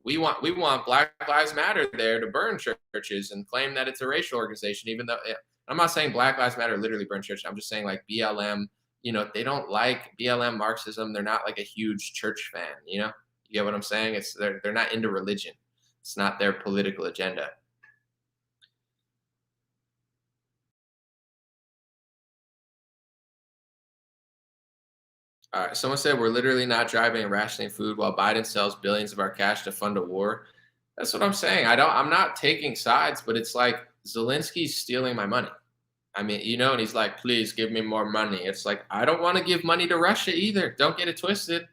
We want Black Lives Matter there to burn churches and claim that it's a racial organization. Even though I'm not saying Black Lives Matter literally burn churches. I'm just saying like BLM. They don't like BLM Marxism. They're not like a huge church fan. You get what I'm saying? They're not into religion. It's not their political agenda. All right. Someone said we're literally not driving and rationing food while Biden sells billions of our cash to fund a war. That's what I'm saying. I'm not taking sides, but it's like Zelensky's stealing my money. I mean, and he's like, please give me more money. It's like, I don't want to give money to Russia either. Don't get it twisted.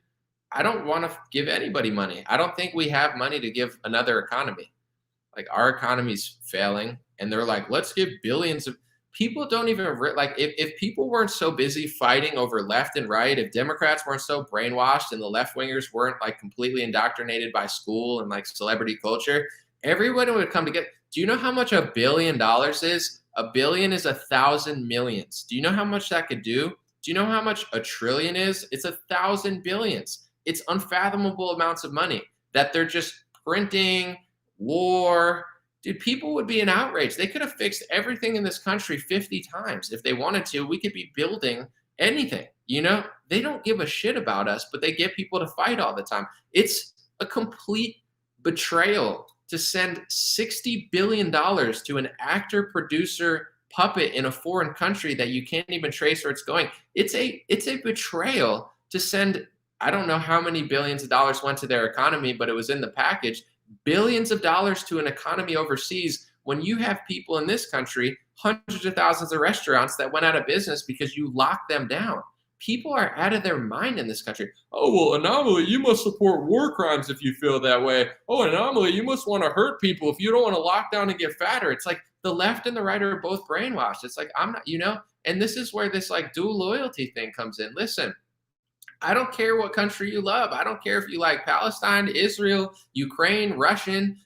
I don't want to give anybody money. I don't think we have money to give another economy. Like our economy's failing and they're like, let's give billions of people don't even like if people weren't so busy fighting over left and right, if Democrats weren't so brainwashed and the left wingers weren't like completely indoctrinated by school and like celebrity culture, everyone would come together. Do you know how much $1 billion is? $1 billion is 1,000 millions. Do you know how much that could do? Do you know how much $1 trillion is? It's 1,000 billions. It's unfathomable amounts of money that they're just printing, war. Dude, people would be in outrage. They could have fixed everything in this country 50 times. If they wanted to, we could be building anything. They don't give a shit about us, but they get people to fight all the time. It's a complete betrayal to send $60 billion to an actor, producer, puppet in a foreign country that you can't even trace where it's going. It's a betrayal to send, I don't know how many billions of dollars went to their economy, but it was in the package, billions of dollars to an economy overseas when you have people in this country, hundreds of thousands of restaurants that went out of business because you locked them down. People are out of their mind in this country. Oh, well, Anomaly, you must support war crimes if you feel that way. Oh, Anomaly, you must want to hurt people if you don't want to lock down and get fatter. It's like the left and the right are both brainwashed. It's like, I'm not, and this is where this like dual loyalty thing comes in. Listen, I don't care what country you love. I don't care if you like Palestine, Israel, Ukraine, Russian,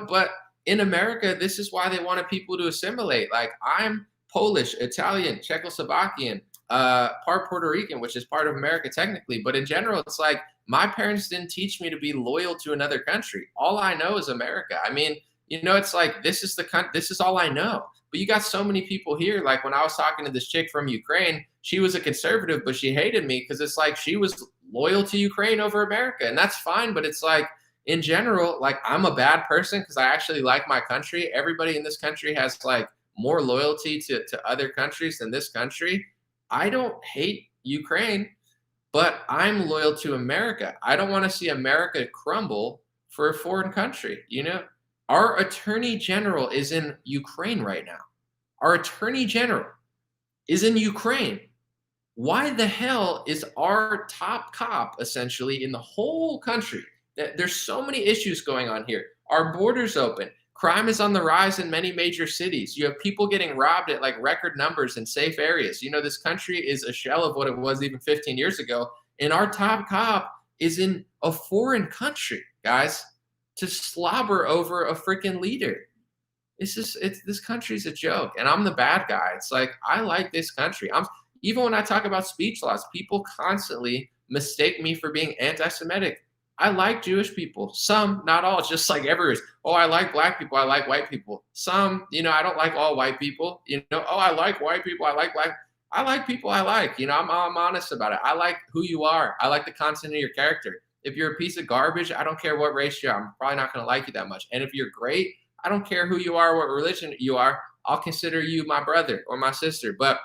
but in America, this is why they wanted people to assimilate. Like, I'm Polish, Italian, Czechoslovakian, part Puerto Rican, which is part of America technically. But in general, it's like my parents didn't teach me to be loyal to another country. All I know is America. I mean, it's like this is all I know. But you got so many people here. Like when I was talking to this chick from Ukraine, she was a conservative, but she hated me because it's like she was loyal to Ukraine over America. And that's fine. But it's like, in general, like I'm a bad person because I actually like my country. Everybody in this country has like more loyalty to other countries than this country. I don't hate Ukraine, but I'm loyal to America. I don't want to see America crumble for a foreign country. Our attorney general is in Ukraine right now. Our attorney general is in Ukraine. Why the hell is our top cop essentially in the whole country? There's so many issues going on here. Our borders open. Crime is on the rise in many major cities. You have people getting robbed at like record numbers in safe areas. This country is a shell of what it was even 15 years ago. And our top cop is in a foreign country, guys, to slobber over a freaking leader. This country's a joke. And I'm the bad guy. It's like, I like this country. Even when I talk about speech laws, people constantly mistake me for being anti-Semitic. I like Jewish people. Some, not all, just like everywhere. Oh, I like black people. I like white people. Some, I don't like all white people. Oh, I like white people. I like black. I like people I like. I'm honest about it. I like who you are. I like the content of your character. If you're a piece of garbage, I don't care what race you are. I'm probably not going to like you that much. And if you're great, I don't care who you are, what religion you are. I'll consider you my brother or my sister. But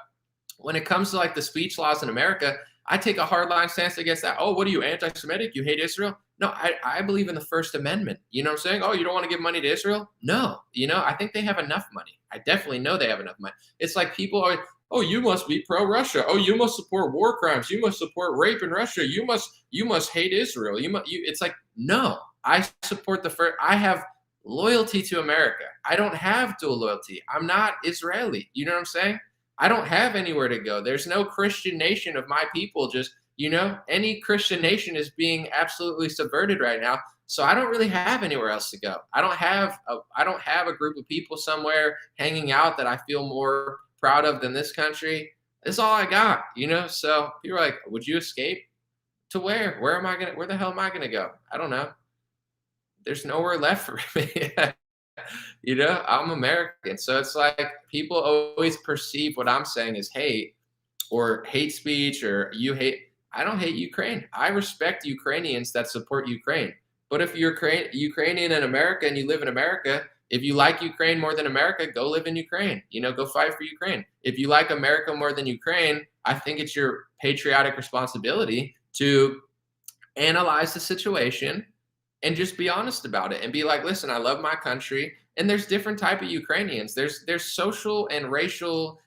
when it comes to like the speech laws in America, I take a hardline stance against that. Oh, what are you, anti-Semitic? You hate Israel? No, I believe in the First Amendment. You know what I'm saying? Oh, you don't want to give money to Israel? No. I think they have enough money. I definitely know they have enough money. It's like people are, oh, you must be pro-Russia. Oh, you must support war crimes. You must support rape in Russia. You must hate Israel. It's like, no, I support I have loyalty to America. I don't have dual loyalty. I'm not Israeli. You know what I'm saying? I don't have anywhere to go. There's no Christian nation of my people. Just, any Christian nation is being absolutely subverted right now. So I don't really have anywhere else to go. I don't have a group of people somewhere hanging out that I feel more proud of than this country. That's all I got, So people are like, would you escape? To where? Where the hell am I gonna go? I don't know. There's nowhere left for me. I'm American. So it's like people always perceive what I'm saying as hate or hate speech or you hate. I don't hate Ukraine. I respect Ukrainians that support Ukraine. But if you're Ukrainian in America and you live in America, if you like Ukraine more than America, go live in Ukraine. Go fight for Ukraine. If you like America more than Ukraine, I think it's your patriotic responsibility to analyze the situation and just be honest about it and be like, listen, I love my country. And there's different type of Ukrainians. There's social and racial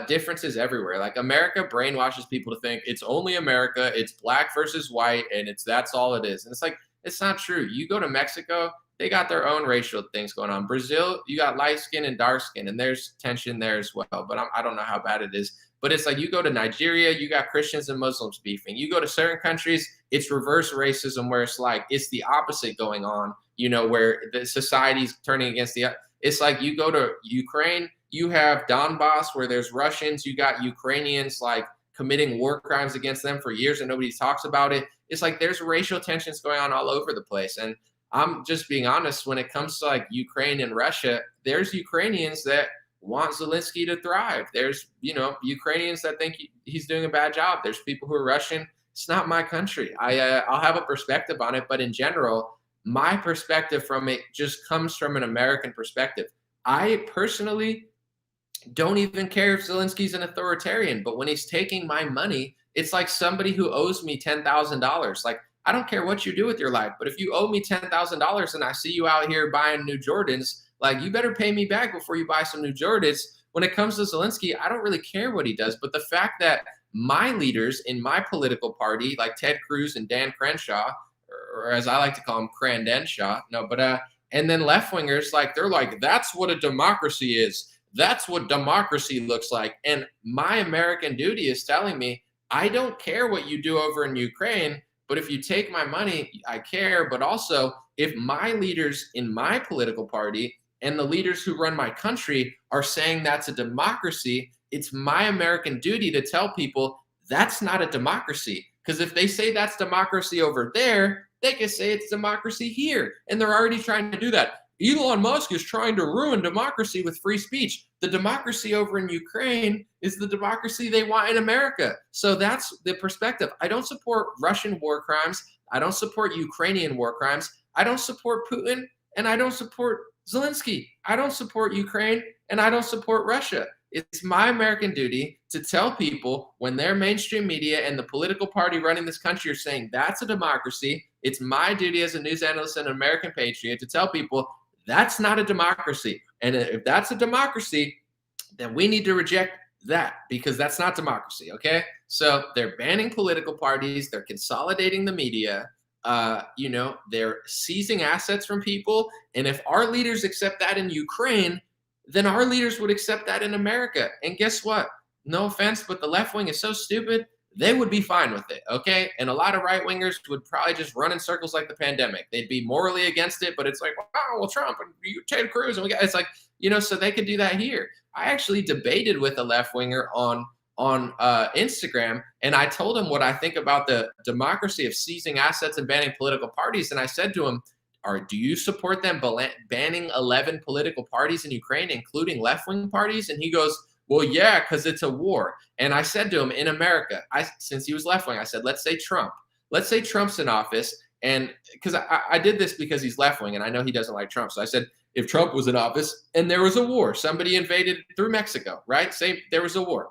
differences everywhere. Like America brainwashes people to think it's only America, it's black versus white, and that's all it is. And it's like, it's not true. You go to Mexico, they got their own racial things going on. Brazil, you got light skin and dark skin, and there's tension there as well. But I don't know how bad it is. But it's like you go to Nigeria, you got Christians and Muslims beefing. You go to certain countries, it's reverse racism where it's like it's the opposite going on, where the society's turning against the. It's like you go to Ukraine, you have Donbass where there's Russians, you got Ukrainians like committing war crimes against them for years and nobody talks about it. It's like there's racial tensions going on all over the place. And I'm just being honest, when it comes to like Ukraine and Russia, there's Ukrainians that want Zelenskyy to thrive. There's, Ukrainians that think he's doing a bad job. There's people who are Russian. It's not my country. I'll have a perspective on it, but in general, my perspective from it just comes from an American perspective. I personally don't even care if Zelensky's an authoritarian, but when he's taking my money, it's like somebody who owes me $10,000. Like, I don't care what you do with your life, but if you owe me $10,000 and I see you out here buying new Jordans, like, you better pay me back before you buy some new Jordans. When it comes to Zelensky, I don't really care what he does, but the fact that my leaders in my political party, like Ted Cruz and Dan Crenshaw, or as I like to call him, Crandenshaw, no, but and then left wingers, like, they're like, that's what a democracy is. That's what democracy looks like. And my American duty is telling me, I don't care what you do over in Ukraine, but if you take my money, I care. But also, if my leaders in my political party and the leaders who run my country are saying that's a democracy, it's my American duty to tell people that's not a democracy. Because if they say that's democracy over there, they can say it's democracy here. And they're already trying to do that. Elon Musk is trying to ruin democracy with free speech. The democracy over in Ukraine is the democracy they want in America. So that's the perspective. I don't support Russian war crimes. I don't support Ukrainian war crimes. I don't support Putin, and I don't support Zelensky. I don't support Ukraine, and I don't support Russia. It's my American duty to tell people when their mainstream media and the political party running this country are saying that's a democracy. It's my duty as a news analyst and an American patriot to tell people that's not a democracy. And if that's a democracy, then we need to reject that, because that's not democracy, okay? So they're banning political parties. They're consolidating the media. They're seizing assets from people. And if our leaders accept that in Ukraine, then our leaders would accept that in America. And guess what? No offense, but the left wing is so stupid, they would be fine with it, okay? And a lot of right-wingers would probably just run in circles like the pandemic. They'd be morally against it, but it's like, oh, well, Trump and Ted Cruz, and it's like, so they could do that here. I actually debated with a left-winger on Instagram, and I told him what I think about the democracy of seizing assets and banning political parties. And I said to him, do you support them banning 11 political parties in Ukraine, including left-wing parties? And he goes, well, yeah, because it's a war. And I said to him, in America, since he was left-wing, I said, let's say Trump's in office. And because I did this because he's left-wing, and I know he doesn't like Trump. So I said, if Trump was in office and there was a war, somebody invaded through Mexico, right? Say there was a war.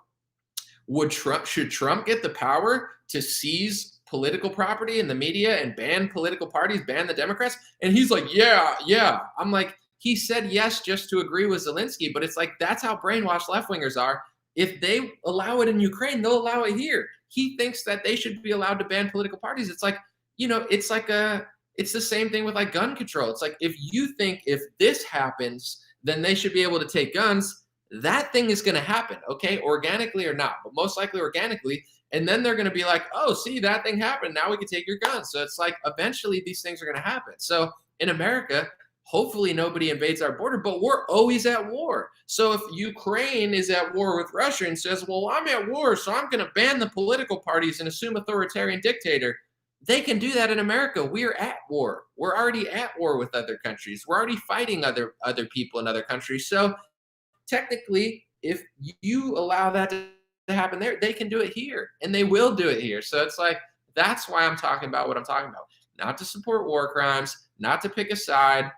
Should Trump get the power to seize political property in the media and ban political parties, ban the Democrats? And he's like, yeah. I'm like, he said yes just to agree with Zelensky, but it's like, that's how brainwashed left-wingers are. If they allow it in Ukraine, they'll allow it here. He thinks that they should be allowed to ban political parties. It's like, it's the same thing with like gun control. It's like, if you think if this happens, then they should be able to take guns, that thing is going to happen, okay? Organically or not, but most likely organically. And then they're going to be like, oh, see, that thing happened. Now we can take your guns. So it's like, eventually these things are going to happen. So in America, hopefully nobody invades our border, but we're always at war. So if Ukraine is at war with Russia and says, well, I'm at war, so I'm going to ban the political parties and assume authoritarian dictator, they can do that in America. We're at war. We're already at war with other countries. We're already fighting other people in other countries. So technically, if you allow that to happen there, they can do it here, and they will do it here. So it's like, that's why I'm talking about what I'm talking about. Not to support war crimes, not to pick a side.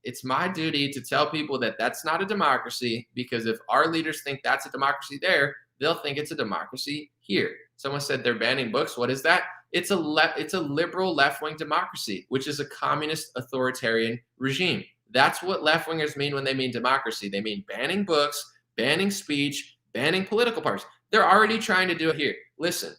It's my duty to tell people that that's not a democracy, because if our leaders think that's a democracy there, they'll think it's a democracy here. Someone said they're banning books. What is that? It's a liberal left-wing democracy, which is a communist authoritarian regime. That's what left-wingers mean when they mean democracy. They mean banning books, banning speech, banning political parties. They're already trying to do it here. Listen,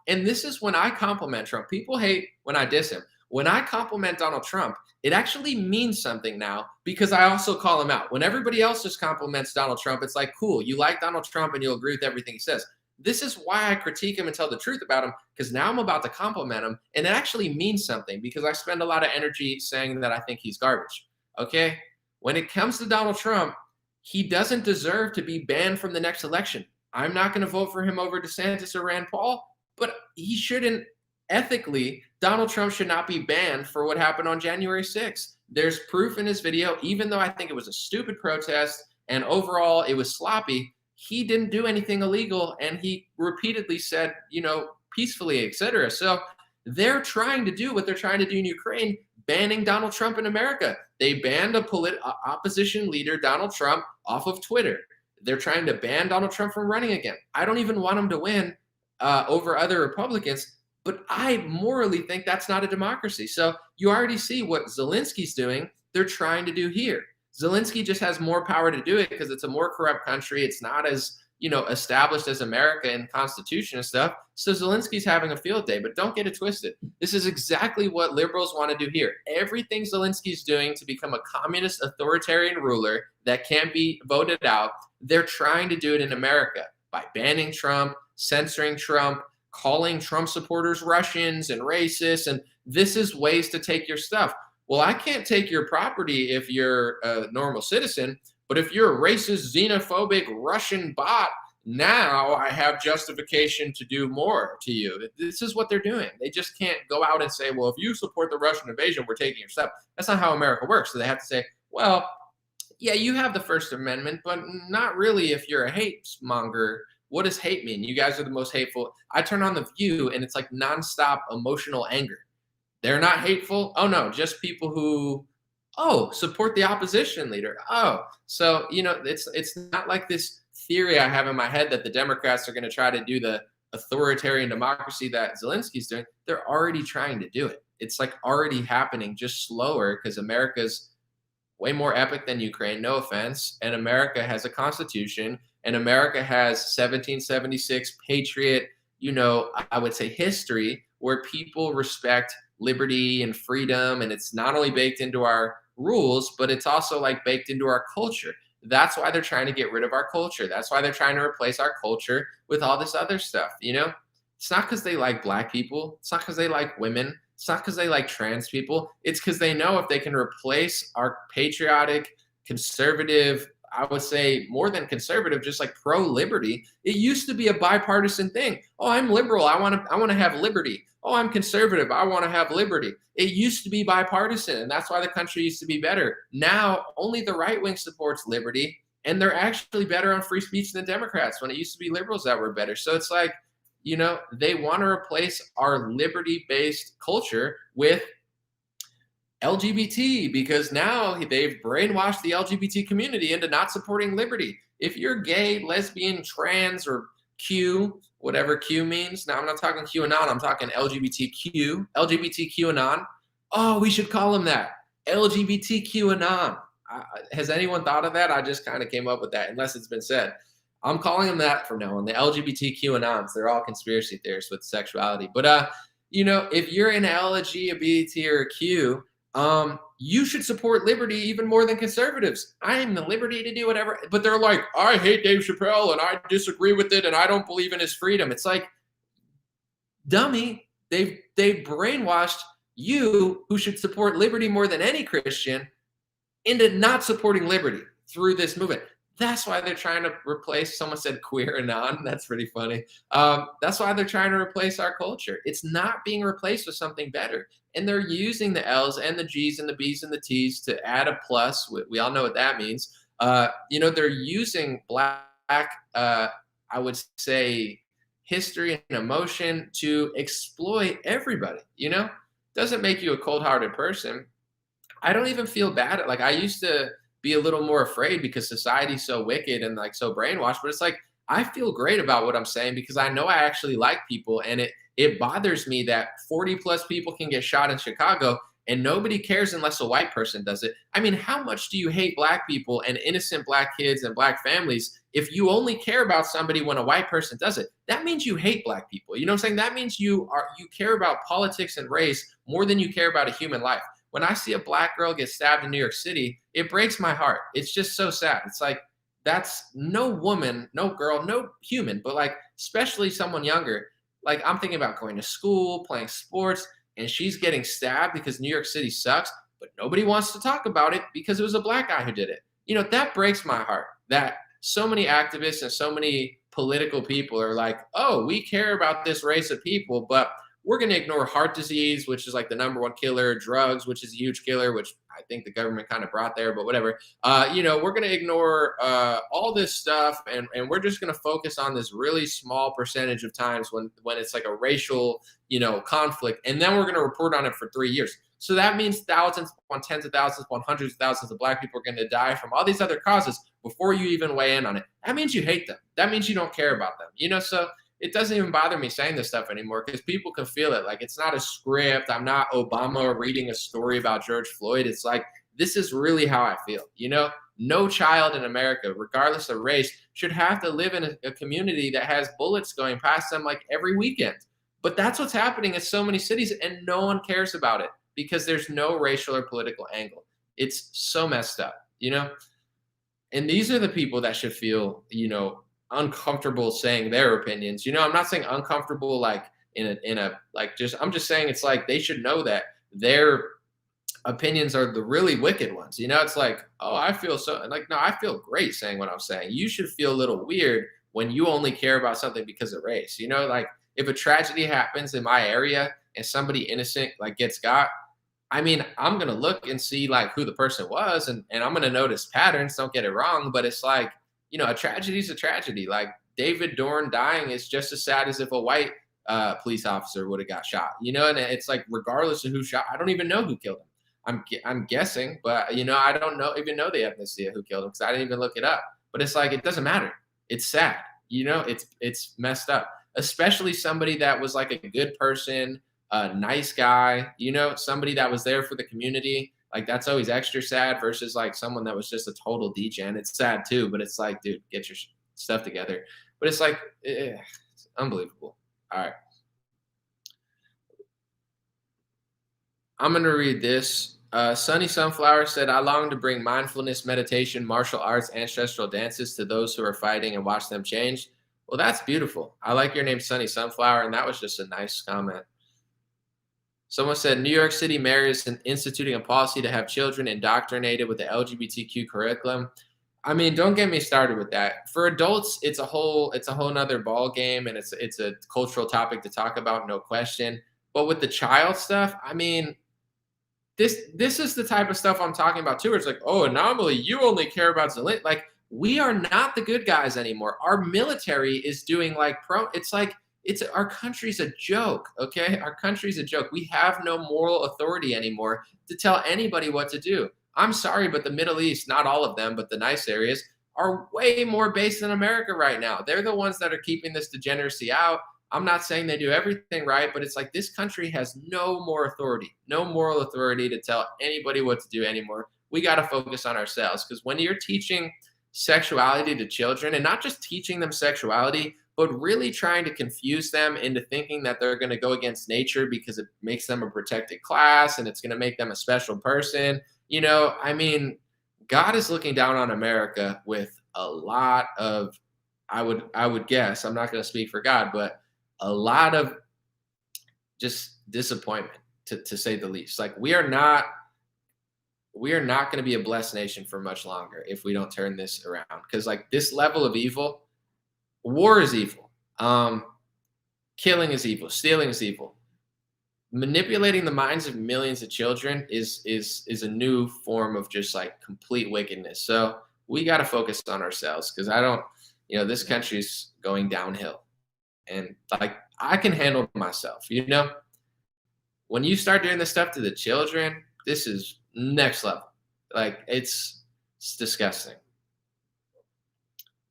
and this is when I compliment Trump. People hate when I diss him. When I compliment Donald Trump, it actually means something now, because I also call him out. When everybody else just compliments Donald Trump, it's like, cool, you like Donald Trump and you'll agree with everything he says. This is why I critique him and tell the truth about him, because now I'm about to compliment him, and it actually means something, because I spend a lot of energy saying that I think he's garbage, okay? When it comes to Donald Trump, he doesn't deserve to be banned from the next election. I'm not going to vote for him over DeSantis or Rand Paul, but he shouldn't. Ethically, Donald Trump should not be banned for what happened on January 6th. There's proof in his video, even though I think it was a stupid protest and overall it was sloppy, he didn't do anything illegal, and he repeatedly said, peacefully, etc. So They're trying to do what they're trying to do in Ukraine, banning Donald Trump in America. They banned a opposition leader, Donald Trump, off of Twitter. They're trying to ban Donald Trump from running again. I don't even want him to win over other Republicans, but I morally think that's not a democracy. So you already see what Zelensky's doing, they're trying to do here. Zelensky just has more power to do it because it's a more corrupt country. It's not as established as America in Constitution and stuff. So Zelensky's having a field day, but don't get it twisted. This is exactly what liberals want to do here. Everything Zelensky's doing to become a communist authoritarian ruler that can't be voted out, they're trying to do it in America by banning Trump, censoring Trump, calling Trump supporters Russians and racists. And this is ways to take your stuff. Well, I can't take your property if you're a normal citizen, but if you're a racist, xenophobic Russian bot, now I have justification to do more to you. This is what they're doing. They just can't go out and say, well, if you support the Russian invasion, we're taking your stuff. That's not how America works. So they have to say, well, yeah, you have the First Amendment, but not really if you're a hate monger. What does hate mean? You guys are the most hateful. I turn on The View, and it's like nonstop emotional anger. They're not hateful? Oh, no, just people who support the opposition leader. So, it's not like this theory I have in my head that the Democrats are going to try to do the authoritarian democracy that Zelensky's doing. They're already trying to do it. It's like already happening, just slower, because America's way more epic than Ukraine, no offense. And America has a constitution, and America has 1776 patriot, I would say history where people respect liberty and freedom. And it's not only baked into our rules, but it's also like baked into our culture. That's why they're trying to get rid of our culture. That's why they're trying to replace our culture with all this other stuff. It's not because they like black people. It's not because they like women. It's not because they like trans people. It's because they know if they can replace our patriotic, conservative, I would say more than conservative, just like pro-liberty. It used to be a bipartisan thing. Oh, I'm liberal. I want to have liberty. Oh, I'm conservative. I want to have liberty. It used to be bipartisan, and that's why the country used to be better. Now, only the right wing supports liberty, and they're actually better on free speech than Democrats when it used to be liberals that were better. So it's like, they want to replace our liberty-based culture with LGBT because now they've brainwashed the LGBT community into not supporting liberty. If you're gay, lesbian, trans, or Q, whatever Q means. Now, I'm not talking QAnon. I'm talking LGBTQAnon. Oh, we should call them that. LGBTQAnon. Has anyone thought of that? I just kind of came up with that, unless it's been said. I'm calling them that from now on. The LGBTQAnons. They're all conspiracy theorists with sexuality. But, if you're an LGBT or a Q, you should support liberty even more than conservatives. I am the liberty to do whatever, but they're like, I hate Dave Chappelle and I disagree with it and I don't believe in his freedom. It's like, dummy, they've brainwashed you, who should support liberty more than any Christian, into not supporting liberty through this movement. That's why they're trying to replace, someone said queer anon. That's pretty funny. That's why they're trying to replace our culture. It's not being replaced with something better. And they're using the L's and the G's and the B's and the T's to add a plus. We all know what that means. They're using black, I would say, history and emotion to exploit everybody, Doesn't make you a cold-hearted person. I don't even feel bad. Like, I used to be a little more afraid because society's so wicked and like so brainwashed, but it's like, I feel great about what I'm saying because I know I actually like people, and it bothers me that 40 plus people can get shot in Chicago and nobody cares unless a white person does it. I mean, how much do you hate black people and innocent black kids and black families if you only care about somebody when a white person does it? That means you hate black people. You know what I'm saying? That means you care about politics and race more than you care about a human life. When I see a black girl get stabbed in New York City, it breaks my heart. It's just so sad. It's like, that's no woman, no girl, no human, but like, especially someone younger. Like, I'm thinking about going to school, playing sports, and she's getting stabbed because New York City sucks, but nobody wants to talk about it because it was a black guy who did it. That breaks my heart, that so many activists and so many political people are like, oh, we care about this race of people, but we're going to ignore heart disease, which is like the number one killer, drugs, which is a huge killer, which I think the government kind of brought there, but whatever. We're going to ignore all this stuff, and we're just going to focus on this really small percentage of times when it's like a racial, conflict, and then we're going to report on it for 3 years. So that means thousands upon tens of thousands upon hundreds of thousands of black people are going to die from all these other causes before you even weigh in on it. That means you hate them. That means you don't care about them. So it doesn't even bother me saying this stuff anymore because people can feel it. Like, it's not a script. I'm not Obama reading a story about George Floyd. It's like, this is really how I feel. No child in America, regardless of race, should have to live in a community that has bullets going past them like every weekend. But that's what's happening in so many cities, and no one cares about it because there's no racial or political angle. It's so messed up, And these are the people that should feel, uncomfortable saying their opinions. I'm not saying uncomfortable like I'm just saying it's like they should know that their opinions are the really wicked ones. It's like, oh, I feel so, like, no, I feel great saying what I'm saying. You should feel a little weird when you only care about something because of race. Like, if a tragedy happens in my area and somebody innocent like gets got, I mean, I'm going to look and see like who the person was, and I'm going to notice patterns. Don't get it wrong. But it's like, a tragedy is a tragedy. Like, David Dorn dying is just as sad as if a white police officer would have got shot, and it's like, regardless of who shot, I don't even know who killed him. I'm guessing, but I don't even know the ethnicity of who killed him because I didn't even look it up. But it's like, it doesn't matter. It's sad. It's messed up, especially somebody that was like a good person, a nice guy, somebody that was there for the community. Like, that's always extra sad versus like someone that was just a total degen. It's sad too, but it's like, dude, get your stuff together. But it's like, it's unbelievable. All right. I'm going to read this. Sunny Sunflower said, I long to bring mindfulness, meditation, martial arts, ancestral dances to those who are fighting and watch them change. Well, that's beautiful. I like your name, Sunny Sunflower, and that was just a nice comment. Someone said, New York City mayor is instituting a policy to have children indoctrinated with the LGBTQ curriculum. I mean, don't get me started with that. For adults, it's a whole nother ball game, and it's a cultural topic to talk about, no question. But with the child stuff, I mean, this is the type of stuff I'm talking about too. It's like, oh, anomaly, you only care about Zelenskyy. Like, we are not the good guys anymore. Our military is doing like our country's a joke, okay? Our country's a joke. We have no moral authority anymore to tell anybody what to do. I'm sorry, but the Middle East, not all of them, but the nice areas, are way more based than America right now. They're the ones that are keeping this degeneracy out. I'm not saying they do everything right, but it's like, this country has no moral authority to tell anybody what to do anymore. We got to focus on ourselves, because when you're teaching sexuality to children, and not just teaching them sexuality, but really trying to confuse them into thinking that they're going to go against nature because it makes them a protected class and it's going to make them a special person. I mean, God is looking down on America with a lot of, I would guess, I'm not going to speak for God, but a lot of just disappointment, to say the least. Like, we are not going to be a blessed nation for much longer if we don't turn this around. Because like, this level of evil, war is evil. Killing is evil. Stealing is evil. Manipulating the minds of millions of children is a new form of just like complete wickedness. So we got to focus on ourselves, because this country's going downhill, and like, I can handle myself. When you start doing this stuff to the children, this is next level. Like, it's disgusting.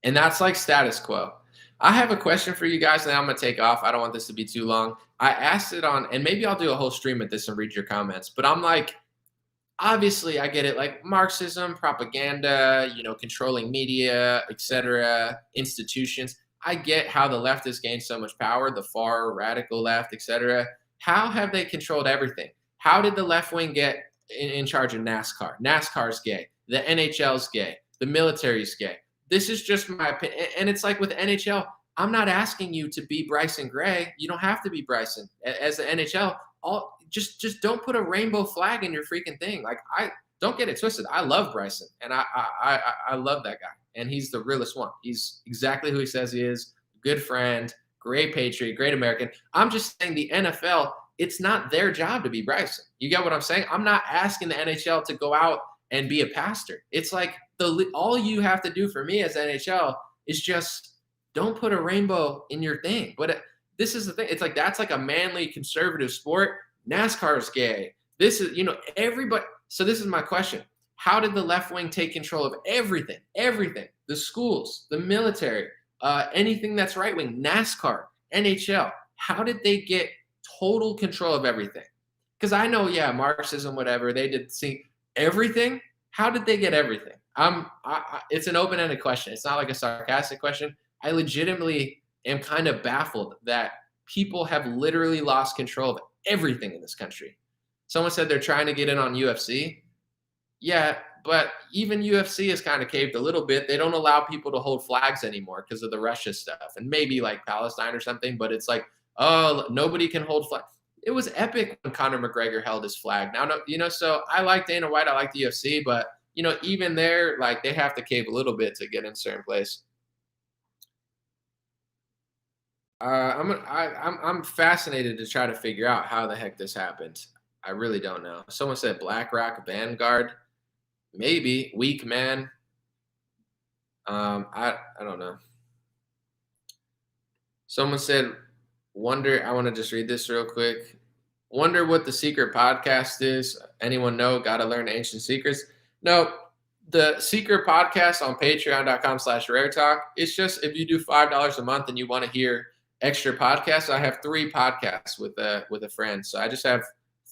And that's like status quo. I have a question for you guys, and I'm going to take off. I don't want this to be too long. I asked it on, and maybe I'll do a whole stream at this and read your comments, but I'm like, obviously I get it, like Marxism, propaganda, controlling media, etc., institutions. I get how the left has gained so much power, the far radical left, etc. How have they controlled everything? How did the left wing get in charge of NASCAR? NASCAR's gay. The NHL's gay. The military's gay. This is just my opinion. And it's like with NHL, I'm not asking you to be Bryson Gray. You don't have to be Bryson. As the NHL, just don't put a rainbow flag in your freaking thing. Like, don't get it twisted. I love Bryson, and I love that guy. And he's the realest one. He's exactly who he says he is. Good friend, great patriot, great American. I'm just saying the NFL it's not their job to be Bryson. You get what I'm saying? I'm not asking the NHL to go out and be a pastor. It's like all you have to do for me as NHL is just don't put a rainbow in your thing. But this is the thing. It's like that's like a manly conservative sport. NASCAR is gay. This is, everybody. So this is my question. How did the left wing take control of everything? Everything. The schools, the military, anything that's right wing, NASCAR, NHL. How did they get total control of everything? Because I know, Marxism, whatever, they did see everything. How did they get everything? It's an open-ended question. It's not like a sarcastic question. I legitimately am kind of baffled that people have literally lost control of everything in this country. Someone said they're trying to get in on UFC. Yeah, but even UFC has kind of caved a little bit. They don't allow people to hold flags anymore because of the Russia stuff, and maybe like Palestine or something. But it's like, oh, nobody can hold flag. It was epic when Conor McGregor held his flag. Now, so I like Dana White. I like the UFC, but even there, like they have to cave a little bit to get in a certain place. I'm fascinated to try to figure out how the heck this happened. I really don't know. Someone said BlackRock Vanguard, maybe weak man. I don't know. Someone said, wonder. I want to just read this real quick. Wonder what the secret podcast is. Anyone know? Got to learn ancient secrets. No, the secret podcast on patreon.com/raretalk. It's just if you do $5 a month and you want to hear extra podcasts. I have 3 podcasts with a friend. So I just have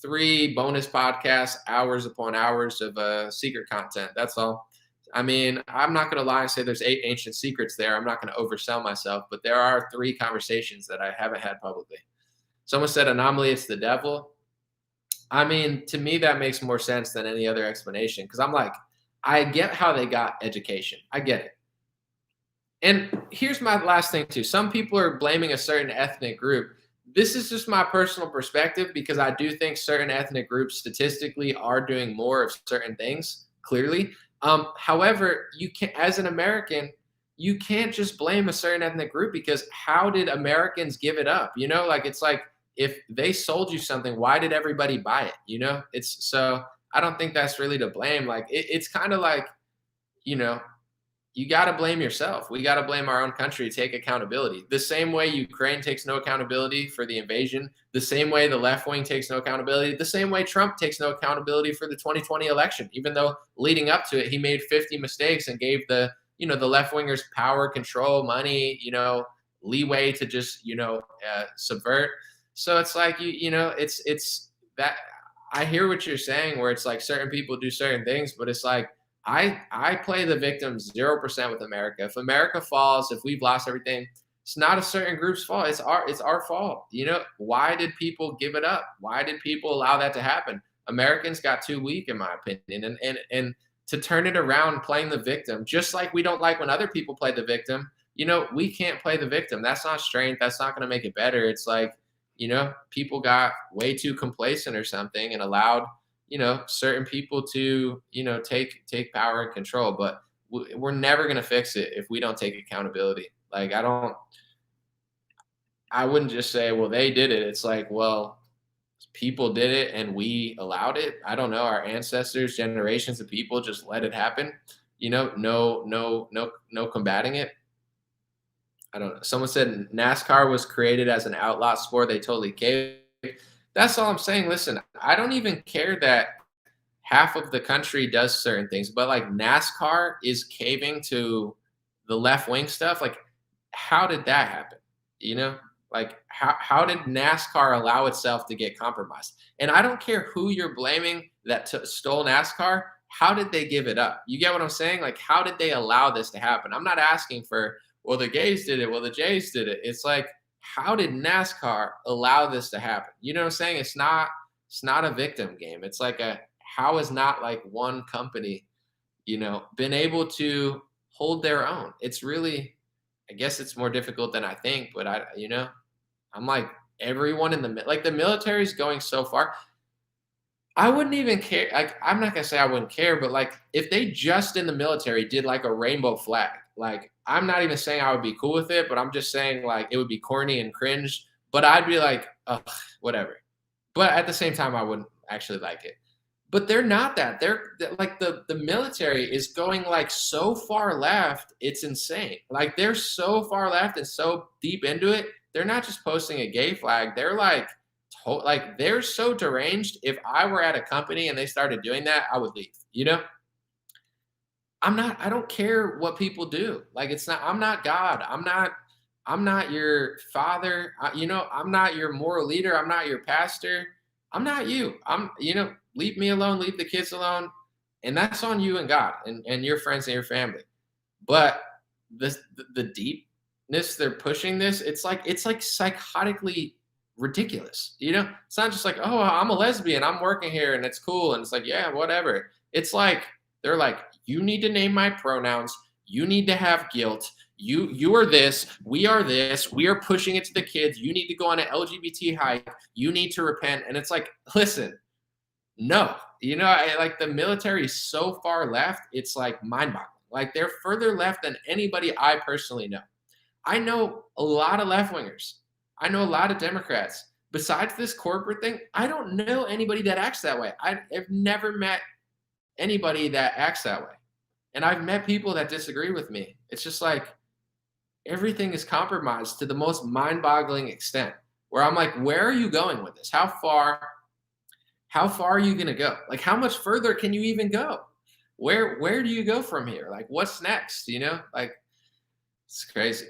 3 bonus podcasts, hours upon hours of secret content. That's all. I mean, I'm not going to lie and say there's 8 ancient secrets there. I'm not going to oversell myself, but there are 3 conversations that I haven't had publicly. Someone said anomaly, it's the devil. I mean, to me, that makes more sense than any other explanation because I'm like, I get how they got education. I get it. And here's my last thing, too. Some people are blaming a certain ethnic group. This is just my personal perspective because I do think certain ethnic groups statistically are doing more of certain things, clearly. However, you can, as an American, you can't just blame a certain ethnic group because how did Americans give it up? It's like if they sold you something, why did everybody buy it? It's so I don't think that's really to blame. Like it's kind of like, you got to blame yourself. We got to blame our own country, take accountability. The same way Ukraine takes no accountability for the invasion, the same way the left wing takes no accountability, the same way Trump takes no accountability for the 2020 election, even though leading up to it, he made 50 mistakes and gave the left wingers power, control, money, leeway to just, subvert. So it's like, it's that I hear what you're saying where it's like certain people do certain things, but it's like, I play the victim 0% with America. If America falls, if we've lost everything, it's not a certain group's fault. It's our fault. Why did people give it up? Why did people allow that to happen? Americans got too weak, in my opinion. And to turn it around, playing the victim, just like we don't like when other people play the victim, we can't play the victim. That's not strength. That's not going to make it better. It's like, people got way too complacent or something and allowed certain people to, take power and control, but we're never going to fix it if we don't take accountability. Like, I wouldn't just say, well, they did it. It's like, well, people did it and we allowed it. I don't know. Our ancestors, generations of people just let it happen. No combating it. I don't know. Someone said NASCAR was created as an outlaw sport. They totally caved. That's all I'm saying. Listen, I don't even care that half of the country does certain things, but like NASCAR is caving to the left wing stuff. Like, how did that happen? Like how did NASCAR allow itself to get compromised? And I don't care who you're blaming that stole NASCAR. How did they give it up? You get what I'm saying? Like, how did they allow this to happen? I'm not asking for, well, the gays did it. Well, the Jays did it. It's like, how did NASCAR allow this to happen? You know what I'm saying? It's not a victim game. It's like how is not like one company, been able to hold their own? It's really, I guess it's more difficult than I think, but I'm like everyone in the military is going so far. I wouldn't even care. Like, I'm not going to say I wouldn't care, but like if they just in the military did like a rainbow flag, like I'm not even saying I would be cool with it, but I'm just saying like it would be corny and cringe, but I'd be like, ugh, whatever. But at the same time, I wouldn't actually like it. But they're not that. They're like the military is going like so far left, it's insane. Like they're so far left and so deep into it. They're not just posting a gay flag. They're like like they're so deranged. If I were at a company and they started doing that, I would leave. You know, I don't care what people do. Like it's not I'm not God. I'm not your father. You know, I'm not your moral leader. I'm not your pastor. I'm not you. Leave me alone, leave the kids alone. And that's on you and God and your friends and your family. But the deepness they're pushing this, it's like psychotically ridiculous. You know, it's not just like, oh, I'm a lesbian, I'm working here and it's cool. And it's like, yeah, whatever. It's like they're like, you need to name my pronouns, you need to have guilt. You are this, we are pushing it to the kids. You need to go on an LGBT hike, you need to repent. And it's like, listen, no, like the military is so far left, it's like mind boggling. Like they're further left than anybody I personally know. I know a lot of left wingers. I know a lot of Democrats. Besides this corporate thing, I don't know anybody that acts that way. I've never met anybody that acts that way. And I've met people that disagree with me. It's just like everything is compromised to the most mind boggling extent where I'm like, where are you going with this? How far are you going to go? Like, how much further can you even go? Where do you go from here? Like, what's next? Like, it's crazy.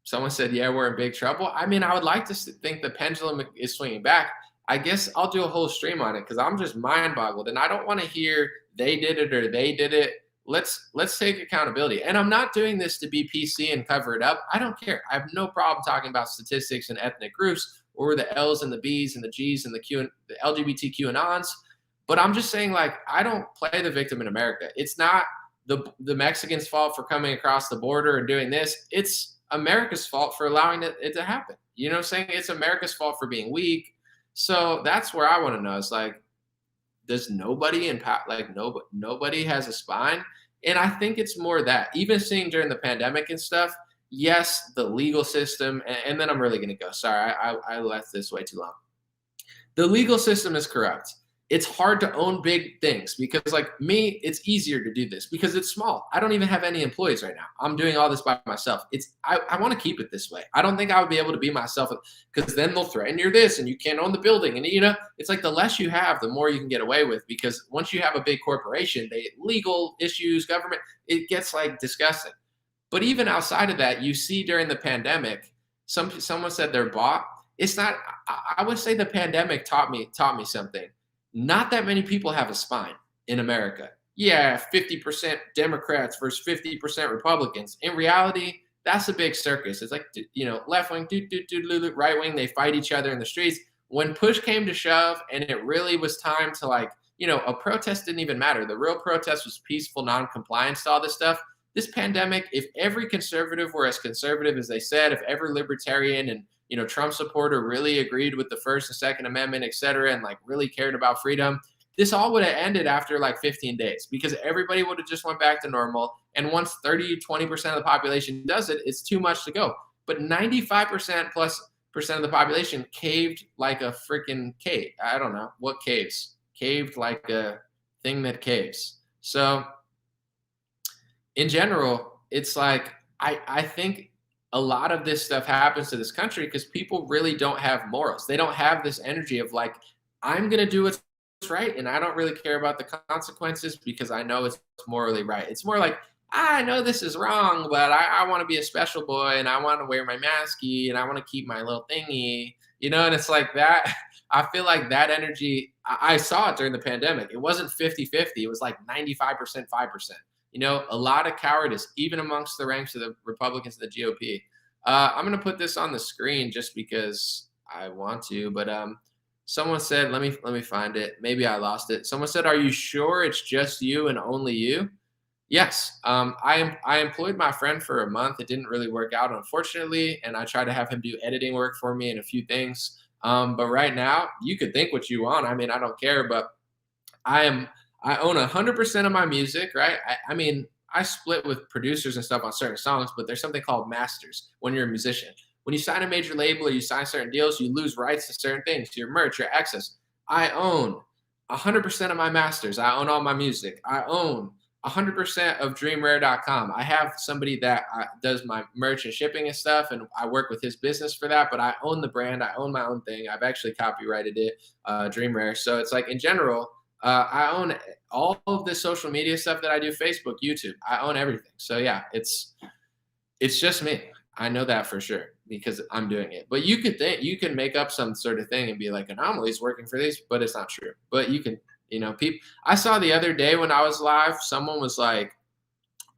Someone said, yeah, we're in big trouble. I mean, I would like to think the pendulum is swinging back. I guess I'll do a whole stream on it because I'm just mind boggled and I don't want to hear they did it or they did it. Let's take accountability. And I'm not doing this to be PC and cover it up. I don't care. I have no problem talking about statistics and ethnic groups or the L's and the B's and the G's and the LGBTQ anons. But I'm just saying, like, I don't play the victim in America. It's not the Mexicans' fault for coming across the border and doing this. It's America's fault for allowing it to happen. You know what I'm saying? It's America's fault for being weak. So that's where I want to know. It's like, does nobody nobody has a spine? And I think it's more that, even seeing during the pandemic and stuff, yes, the legal system, and then I'm really going to go. Sorry, I left this way too long. The legal system is corrupt. It's hard to own big things because, like me, it's easier to do this because it's small. I don't even have any employees right now. I'm doing all this by myself. I want to keep it this way. I don't think I would be able to be myself because then they'll threaten you're this and you can't own the building. And, it's like the less you have, the more you can get away with because once you have a big corporation, legal issues, government, it gets like disgusting. But even outside of that, you see during the pandemic, someone said they're bought. It's not. I would say the pandemic taught me something. Not that many people have a spine in America. Yeah, 50% Democrats versus 50% Republicans. In reality, that's a big circus. It's like, left wing, right wing, they fight each other in the streets. When push came to shove and it really was time to a protest didn't even matter. The real protest was peaceful non-compliance to all this stuff. This pandemic, if every conservative were as conservative as they said, if every libertarian and Trump supporter really agreed with the First and Second Amendment, et cetera, and really cared about freedom, this all would have ended after 15 days because everybody would have just went back to normal. And once 20% of the population does it, it's too much to go. But 95% plus percent of the population caved like a freaking cave. I don't know what caves. Caved like a thing that caves. So in general, it's like I think a lot of this stuff happens to this country because people really don't have morals. They don't have this energy of I'm going to do what's right. And I don't really care about the consequences because I know it's morally right. It's more like, I know this is wrong, but I want to be a special boy and I want to wear my masky and I want to keep my little thingy, and it's like that. I feel like that energy, I saw it during the pandemic. It wasn't 50-50. It was like 95%, 5%. A lot of cowardice, even amongst the ranks of the Republicans and the GOP. I'm going to put this on the screen just because I want to, but someone said, let me find it. Maybe I lost it. Someone said, are you sure it's just you and only you? Yes. I employed my friend for a month. It didn't really work out, unfortunately, and I tried to have him do editing work for me and a few things. But right now, you could think what you want. I mean, I don't care, but I own 100% of my music, right? I mean, I split with producers and stuff on certain songs, but there's something called masters when you're a musician. when you sign a major label or you sign certain deals, you lose rights to certain things, your merch, your access. I own 100% of my masters. I own all my music. I own 100% of dreamrare.com. I have somebody that does my merch and shipping and stuff, and I work with his business for that, but I own the brand. I own my own thing. I've actually copyrighted it, Dreamrare. So it's like, in general, I own all of this social media stuff that I do, Facebook, YouTube. I own everything. So yeah, it's just me. I know that for sure because I'm doing it. But you could think, you can make up some sort of thing and be like, Anomaly's working for these, but it's not true. But you can, people. I saw the other day when I was live, someone was like,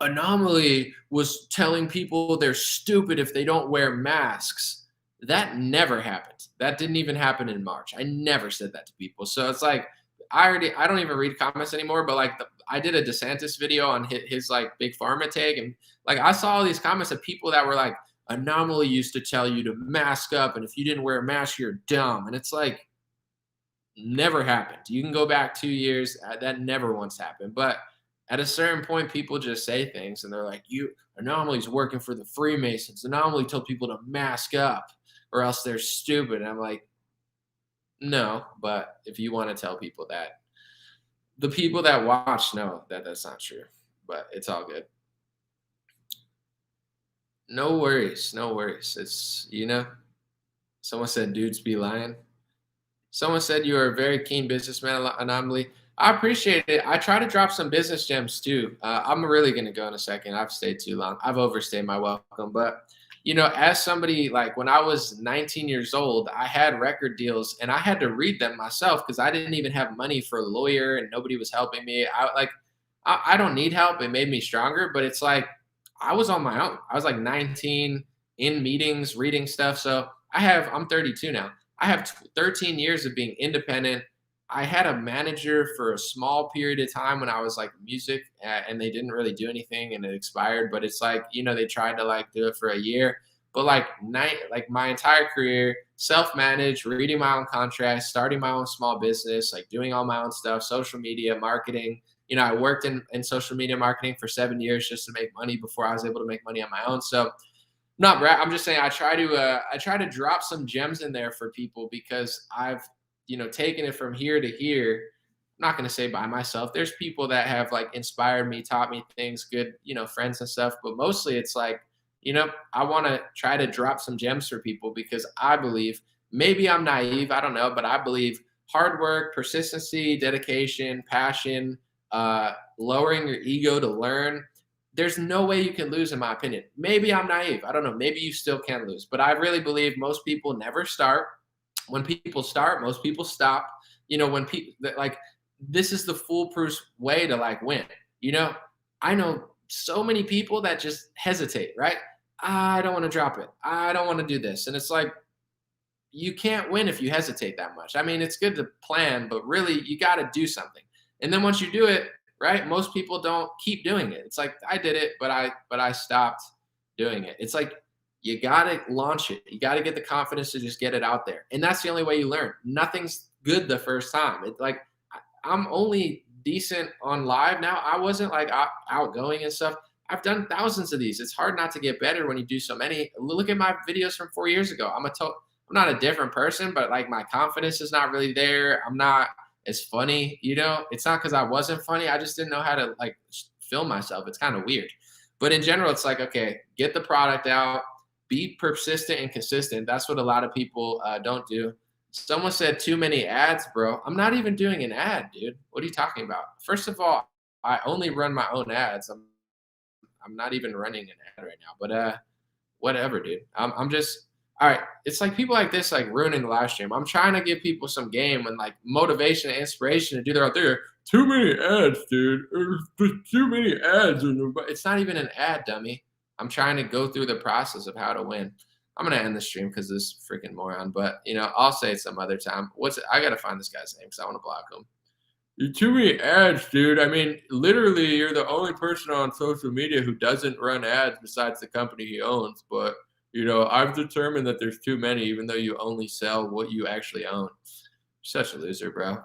Anomaly was telling people they're stupid if they don't wear masks. That never happened. That didn't even happen in March. I never said that to people. So it's like, I don't even read comments anymore, but like I did a DeSantis video on his like big pharma take, and like I saw all these comments of people that were like, Anomaly used to tell you to mask up, and if you didn't wear a mask, you're dumb. And it's like, never happened. You can go back 2 years. That never once happened. But at a certain point, people just say things, and they're like, Anomaly's working for the Freemasons. Anomaly told people to mask up or else they're stupid. And I'm like, no, but if you want to tell people that, the people that watch know that that's not true, but it's all good. No worries. No worries. It's, someone said dudes be lying. Someone said you are a very keen businessman, Anomaly. I appreciate it. I try to drop some business gems too. I'm really going to go in a second. I've stayed too long. I've overstayed my welcome, but as somebody, like when I was 19 years old, I had record deals and I had to read them myself because I didn't even have money for a lawyer and nobody was helping me. I don't need help. It made me stronger, but it's like I was on my own. I was like 19 in meetings, reading stuff. So I'm 32 now. I have 13 years of being independent. I had a manager for a small period of time when I was like music, and they didn't really do anything and it expired. But it's like, they tried to like do it for a year. But like my entire career, self-managed, reading my own contracts, starting my own small business, like doing all my own stuff, social media, marketing. I worked in social media marketing for 7 years just to make money before I was able to make money on my own. So I'm just saying I try to drop some gems in there for people because I've taken it from here to here. I'm not going to say by myself. There's people that have like inspired me, taught me things, good, friends and stuff. But mostly it's like, I want to try to drop some gems for people because I believe, maybe I'm naive, I don't know, but I believe hard work, persistency, dedication, passion, lowering your ego to learn. There's no way you can lose, in my opinion. Maybe I'm naive. I don't know. Maybe you still can lose. But I really believe most people never start. When people start, most people stop. When people like, this is the foolproof way to like win. I know so many people that just hesitate, right? I don't want to drop it. I don't want to do this. And it's like, you can't win if you hesitate that much. I mean, it's good to plan, but really you got to do something. And then once you do it, right, most people don't keep doing it. It's like, I did it, but I stopped doing it. It's like, you got to launch it. You got to get the confidence to just get it out there. And that's the only way you learn. Nothing's good the first time. It's like, I'm only decent on live now. I wasn't like outgoing and stuff. I've done thousands of these. It's hard not to get better when you do so many. Look at my videos from 4 years ago. I'm not a different person, but like my confidence is not really there. I'm not as funny, It's not because I wasn't funny. I just didn't know how to like film myself. It's kind of weird. But in general, it's like, okay, get the product out. Be persistent and consistent. That's what a lot of people don't do. Someone said too many ads, bro. I'm not even doing an ad, dude. What are you talking about? First of all, I only run my own ads. I'm not even running an ad right now. But whatever, dude. I'm just all right. It's like people like this like ruining the live stream. I'm trying to give people some game and like motivation and inspiration to do their own thing. Too many ads, dude. There's too many ads. It's not even an ad, dummy. I'm trying to go through the process of how to win. I'm going to end the stream because this freaking moron, but I'll say it some other time. I got to find this guy's name because I want to block him. You're too many ads, dude. I mean, literally you're the only person on social media who doesn't run ads besides the company he owns. But, I've determined that there's too many, even though you only sell what you actually own. You're such a loser, bro.